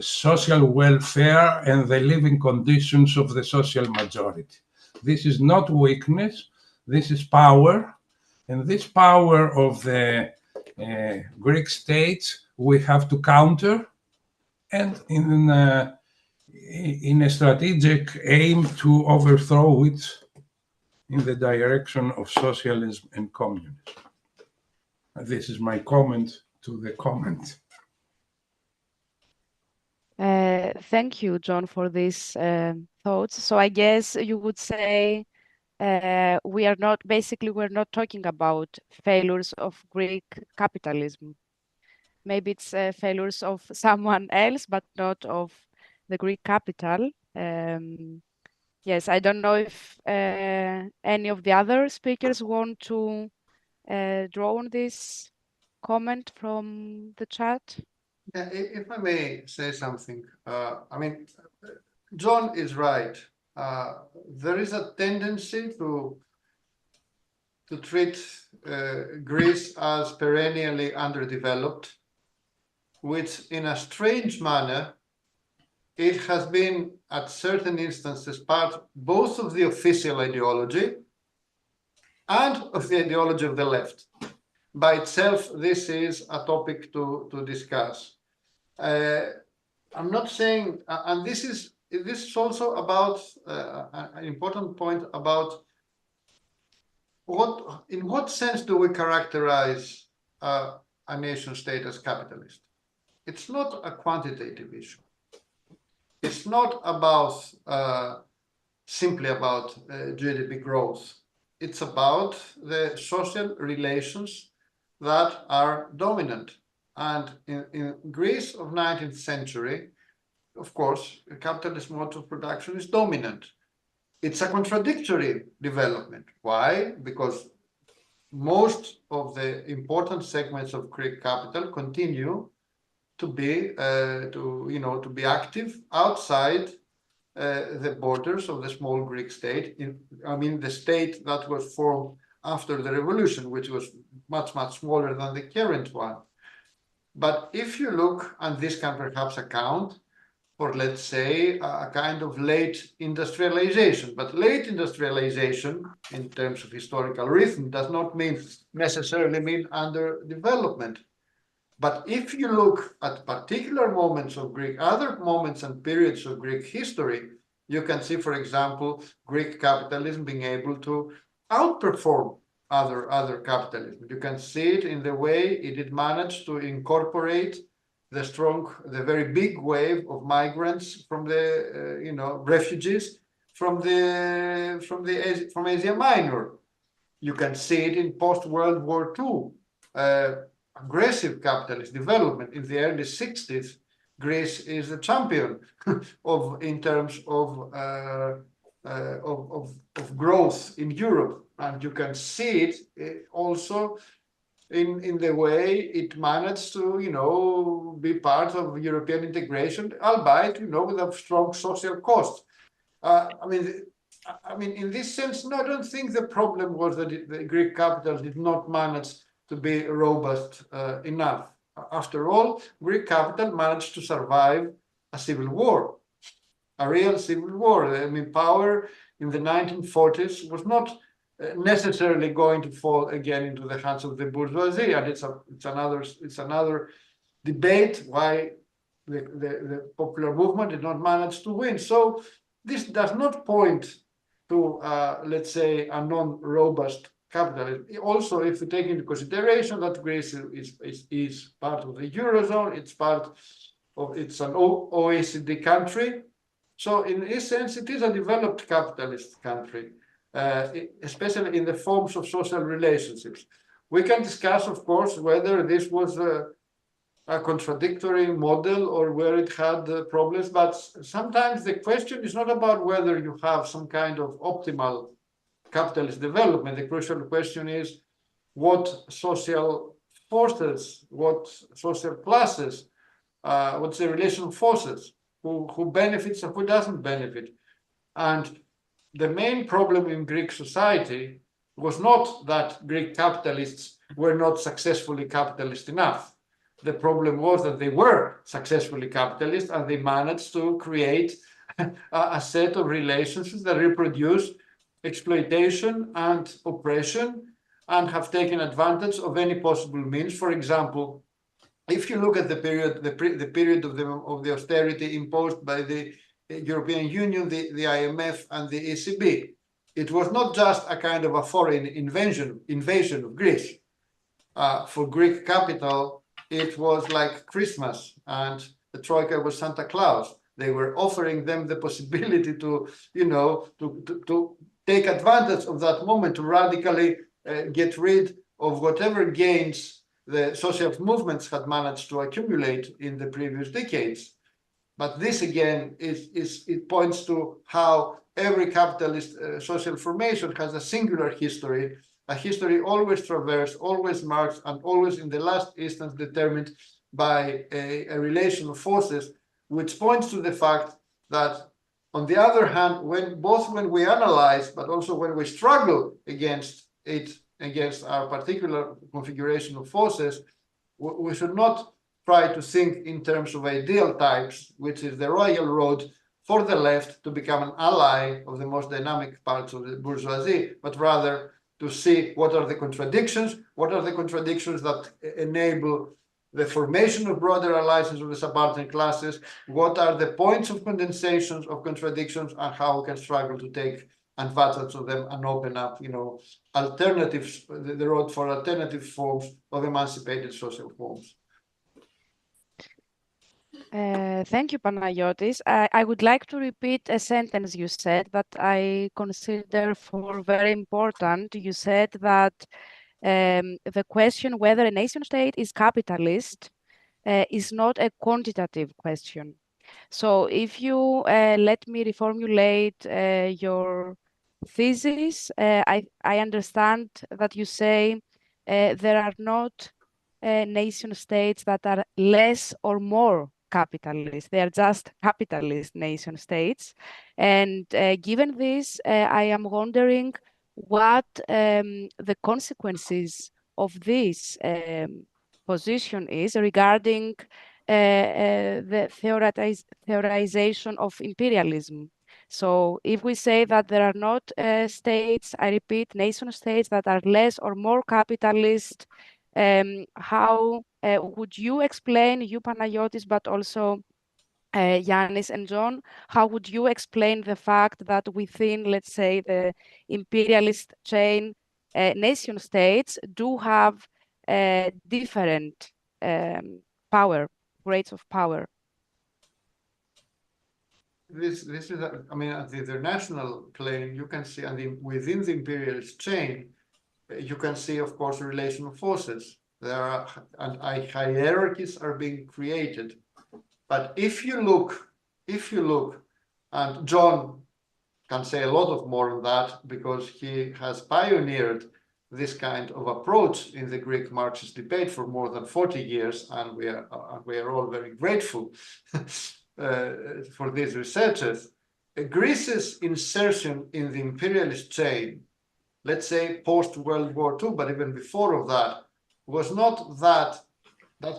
social welfare and the living conditions of the social majority. This is not weakness, this is power. And this power of the Greek state we have to counter, and in a strategic aim to overthrow it in the direction of socialism and communism. This is my comment to the comment. Thank you, John, for these thoughts. So I guess you would say we're not talking about failures of Greek capitalism. Maybe it's failures of someone else, but not of the Greek capital. Yes, I don't know if any of the other speakers want to draw on this comment from the chat. If I may say something, I mean, John is right. There is a tendency to treat Greece as perennially underdeveloped, which in a strange manner, it has been at certain instances part both of the official ideology and of the ideology of the left. By itself, this is a topic to discuss. I'm not saying, and this is also about an important point about in what sense do we characterize a nation state as capitalist? It's not a quantitative issue. It's not about simply about GDP growth. It's about the social relations that are dominant. And in Greece of 19th century, of course, a capitalist mode of production is dominant. It's a contradictory development. Why? Because most of the important segments of Greek capital continue to be to be active outside the borders of the small Greek state. I mean, the state that was formed after the revolution, which was much, much smaller than the current one. But if you look, and this can perhaps account for, let's say, a kind of late industrialization. But late industrialization, in terms of historical rhythm, does not necessarily mean underdevelopment. But if you look at particular moments of other moments and periods of Greek history, you can see, for example, Greek capitalism being able to outperform other capitalism. You can see it in the way it did manage to incorporate the very big wave of migrants from the refugees from Asia Minor. You can see it in post-World War II. Aggressive capitalist development in the early 60s. Greece is the champion in terms of growth in Europe, and you can see it also in the way it managed to be part of European integration, albeit with a strong social cost. I mean, in this sense, no, I don't think the problem was that the Greek capital did not manage to be robust enough. After all, Greek capital managed to survive a civil war, a real civil war. I mean, power in the 1940s was not necessarily going to fall again into the hands of the bourgeoisie, and it's another debate why the popular movement did not manage to win. So this does not point to, let's say, a non-robust capitalism. Also, if you take into consideration that Greece is part of the Eurozone, it's an OECD country. So in this sense, it is a developed capitalist country, especially in the forms of social relationships. We can discuss, of course, whether this was a contradictory model or where it had problems, but sometimes the question is not about whether you have some kind of optimal capitalist development. The crucial question is what social forces, what social classes, what's the relation of forces, who benefits and who doesn't benefit. And the main problem in Greek society was not that Greek capitalists were not successfully capitalist enough. The problem was that they were successfully capitalist and they managed to create a set of relationships that reproduce exploitation and oppression and have taken advantage of any possible means. For example, if you look at the period of the austerity imposed by the European Union, the IMF and the ECB, it was not just a kind of a foreign invasion of Greece. For Greek capital, it was like Christmas and the Troika was Santa Claus. They were offering them the possibility to take advantage of that moment to radically get rid of whatever gains the social movements had managed to accumulate in the previous decades. But this again it points to how every capitalist social formation has a singular history, a history always traversed, always marked, and always in the last instance determined by a relation of forces, which points to the fact that, on the other hand, when we analyze, but also when we struggle against it, against our particular configuration of forces, we should not try to think in terms of ideal types, which is the royal road for the left to become an ally of the most dynamic parts of the bourgeoisie, but rather to see what are the contradictions that enable the formation of broader alliances of the subaltern classes, what are the points of condensations of contradictions, and how we can struggle to take advantage of them and open up, alternatives, the road for alternative forms of emancipated social forms. Thank you, Panayotis. I would like to repeat a sentence you said that I consider for very important. You said that the question whether a nation state is capitalist is not a quantitative question. So if you let me reformulate your thesis, I understand that you say there are not nation states that are less or more capitalist. They are just capitalist nation states. And given this, I am wondering what the consequences of this position is regarding the theorization of imperialism. So if we say that there are not states, I repeat, nation states that are less or more capitalist, how would you explain, you Panayotis, but also Yannis and John, how would you explain the fact that within, let's say, the imperialist chain, nation states do have different grades of power? This is, I mean, at the international plane, you can see, and within the imperialist chain, you can see, of course, a relation of forces. There are, and hierarchies are being created. But if you look, and John can say a lot of more on that because he has pioneered this kind of approach in the Greek Marxist debate for more than 40 years, and we are all very grateful for these researchers. Greece's insertion in the imperialist chain, let's say post-World War II, but even before of that, was not that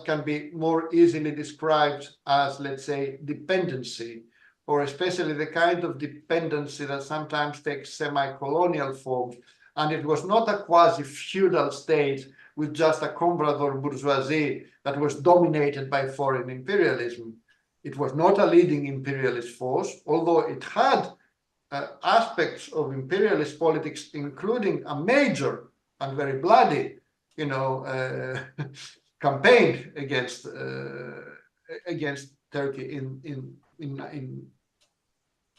can be more easily described as, let's say, dependency, or especially the kind of dependency that sometimes takes semi-colonial forms. And it was not a quasi-feudal state with just a comprador bourgeoisie that was dominated by foreign imperialism. It was not a leading imperialist force, although it had aspects of imperialist politics, including a major and very bloody, campaign against Turkey in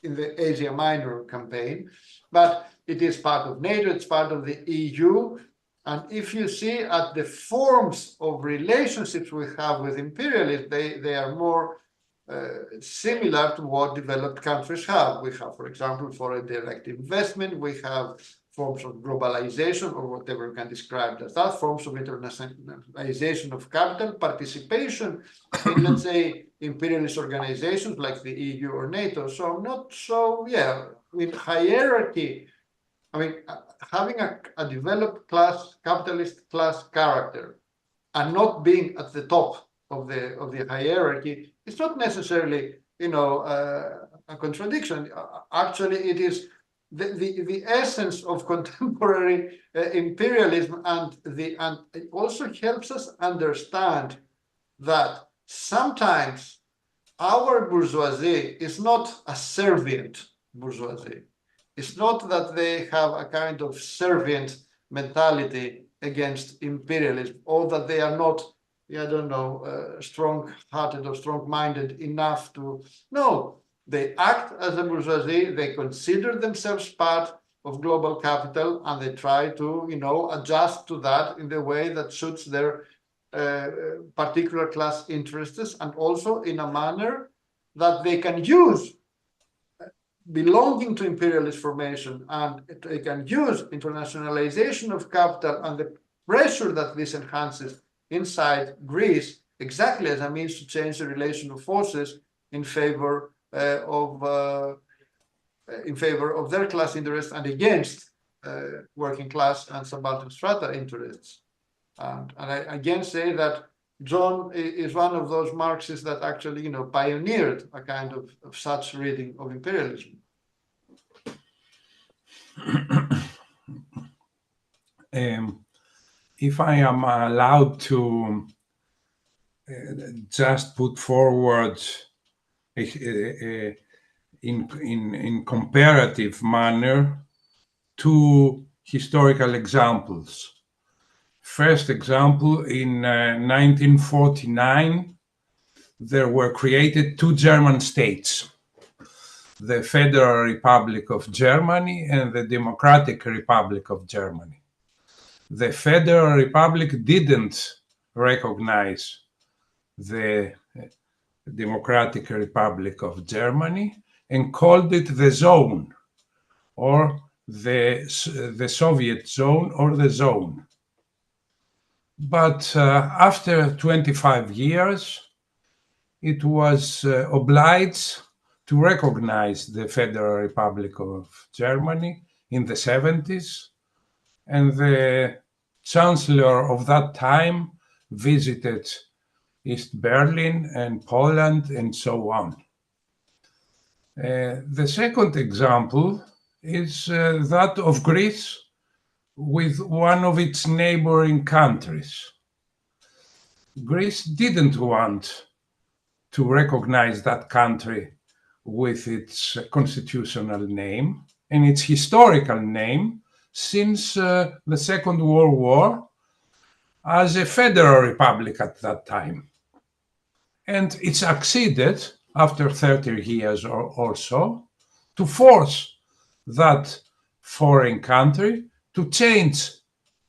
the Asia Minor campaign. But it is part of NATO, it's part of the EU. And if you see at the forms of relationships we have with imperialists, they are more similar to what developed countries have. We have, for example, foreign direct investment, we have forms of globalization, or whatever we can describe as that, forms of internationalization of capital, participation in, let's say, imperialist organizations like the EU or NATO. So not so, yeah, with hierarchy, I mean, having a developed class, capitalist class character, and not being at the top of the hierarchy, it's not necessarily, a contradiction. Actually, it is the essence of contemporary imperialism, and it also helps us understand that sometimes our bourgeoisie is not a servient bourgeoisie. It's not that they have a kind of servient mentality against imperialism, or that they are not, I don't know, strong-hearted or strong-minded enough to. No, they act as a bourgeoisie, they consider themselves part of global capital, and they try to, adjust to that in the way that suits their particular class interests, and also in a manner that they can use belonging to imperialist formation, and they can use internationalization of capital and the pressure that this enhances inside Greece exactly as a means to change the relation of forces in favor of their class interests and against working class and subaltern strata interests. And I again say that John is one of those Marxists that actually, pioneered a kind of such reading of imperialism. If I am allowed to just put forward in comparative manner two historical examples. First example, in 1949, there were created two German states, the Federal Republic of Germany and the Democratic Republic of Germany. The Federal Republic didn't recognize the Democratic Republic of Germany and called it the zone, or the Soviet zone, or the zone. But after 25 years, it was obliged to recognize the Federal Republic of Germany in the 70s, and the chancellor of that time visited East Berlin and Poland and so on. The second example is that of Greece with one of its neighboring countries. Greece didn't want to recognize that country with its constitutional name and its historical name since the Second World War as a federal republic at that time. And it succeeded, after 30 years or so, to force that foreign country to change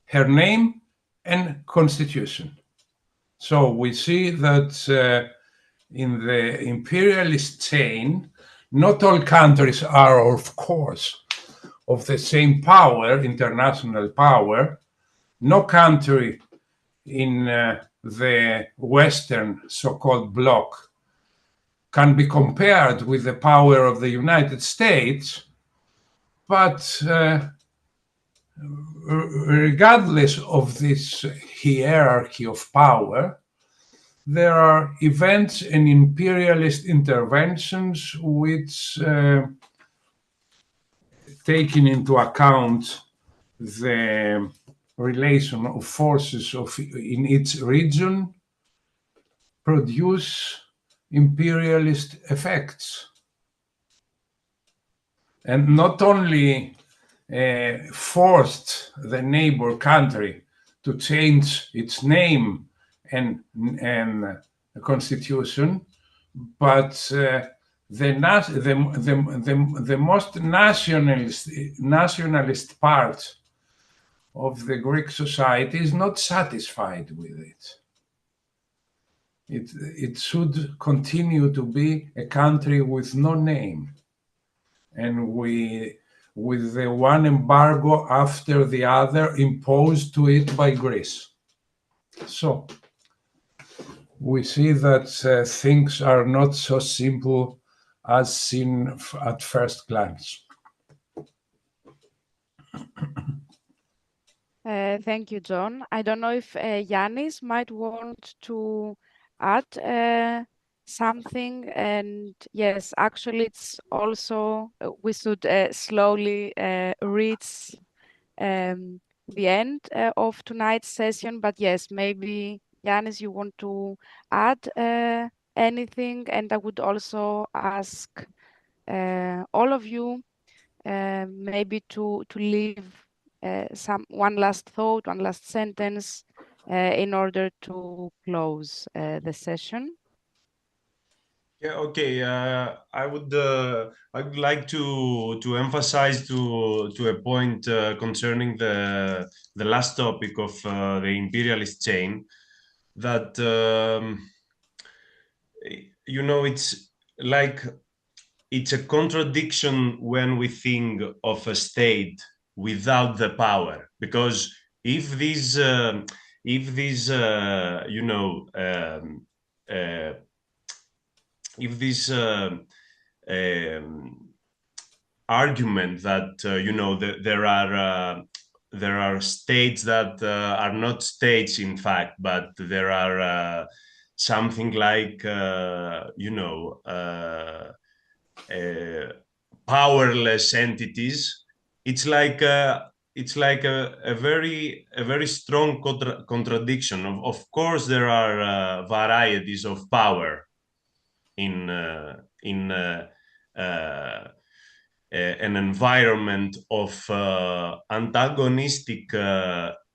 her name and constitution. So we see that in the imperialist chain, not all countries are, of course, of the same power, international power. No country in the Western so-called bloc can be compared with the power of the United States, but regardless of this hierarchy of power, there are events and imperialist interventions which, taking into account the relation of forces in each region, produce imperialist effects. And not only forced the neighbor country to change its name and constitution, but the most nationalist part of the Greek society is not satisfied with it. It should continue to be a country with no name, and with the one embargo after the other imposed to it by Greece. So we see that things are not so simple as seen at first glance. Thank you, John. I don't know if Yannis might want to add something. And yes, actually, it's also, we should slowly reach the end of tonight's session. But yes, maybe, Yannis, you want to add anything? And I would also ask all of you maybe to leave one last thought, one last sentence in order to close the session. Yeah, okay. I'd like to emphasize to a point concerning the last topic of the imperialist chain, that it's a contradiction when we think of a state without the power, because if if this, if this argument that there are states that are not states in fact, but there are something like powerless entities. It's like a very strong contradiction. Of course, there are varieties of power in an environment of antagonistic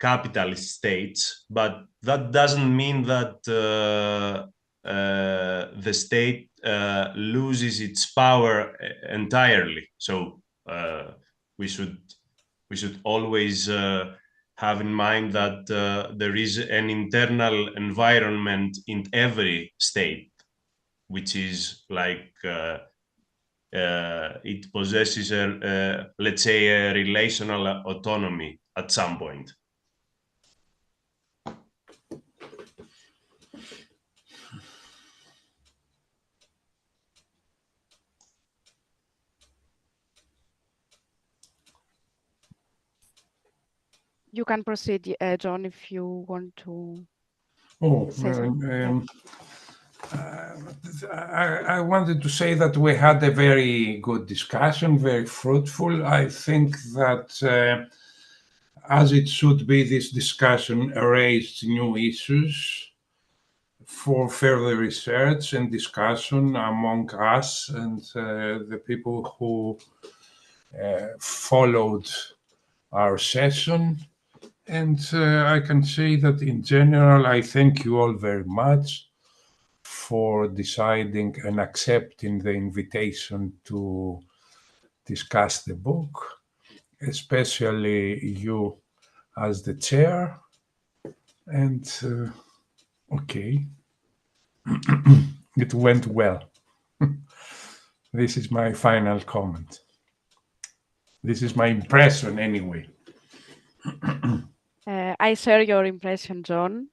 capitalist states, but that doesn't mean that the state loses its power entirely. So we should always have in mind that there is an internal environment in every state, which is like it possesses let's say, a relational autonomy at some point. You can proceed, John, if you want to. I wanted to say that we had a very good discussion, very fruitful. I think that as it should be, this discussion raised new issues for further research and discussion among us and the people who followed our session. And I can say that in general, I thank you all very much for deciding and accepting the invitation to discuss the book, especially you as the chair. And okay, it went well. This is my final comment. This is my impression anyway. I share your impression, John.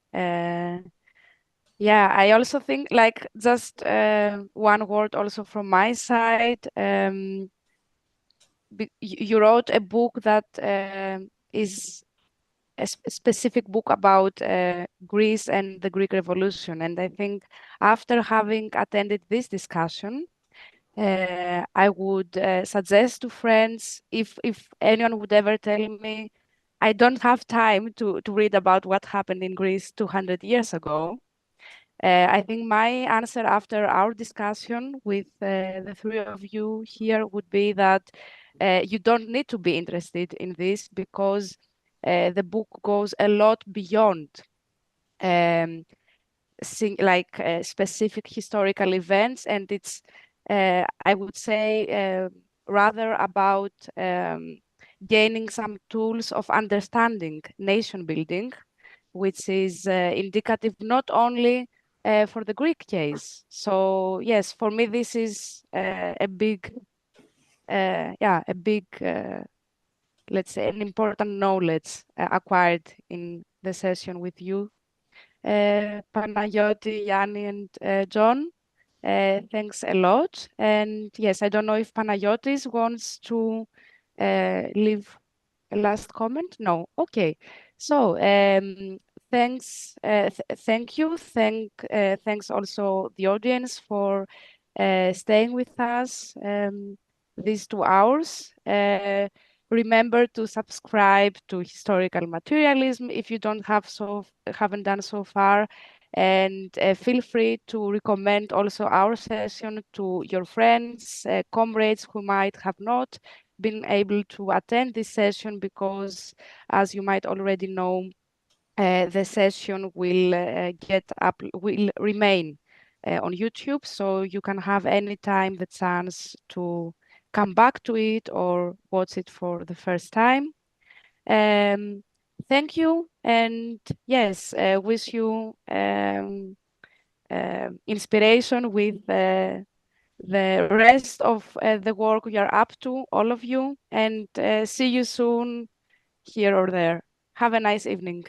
Yeah, I also think, like, just one word also from my side. You wrote a book that is a specific book about Greece and the Greek Revolution. And I think after having attended this discussion, I would suggest to friends, if anyone would ever tell me, I don't have time to read about what happened in Greece 200 years ago, I think my answer after our discussion with the three of you here would be that you don't need to be interested in this, because the book goes a lot beyond specific historical events, and it's I would say rather about gaining some tools of understanding nation building, which is indicative not only for the Greek case. So yes, for me this is a big let's say an important knowledge acquired in the session with you, Panagiotis, Yannis, and John. Thanks a lot. And yes, I don't know if Panayotis wants to leave a last comment. No, okay. So thanks, thank you. Thanks also the audience for staying with us these 2 hours. Remember to subscribe to Historical Materialism if you haven't done so far, and feel free to recommend also our session to your friends, comrades who might have not been able to attend this session, because as you might already know, the session will will remain on YouTube, so you can have anytime the chance to come back to it or watch it for the first time. Thank you, and yes, wish you inspiration with the rest of the work you are up to, all of you, and see you soon here or there. Have a nice evening.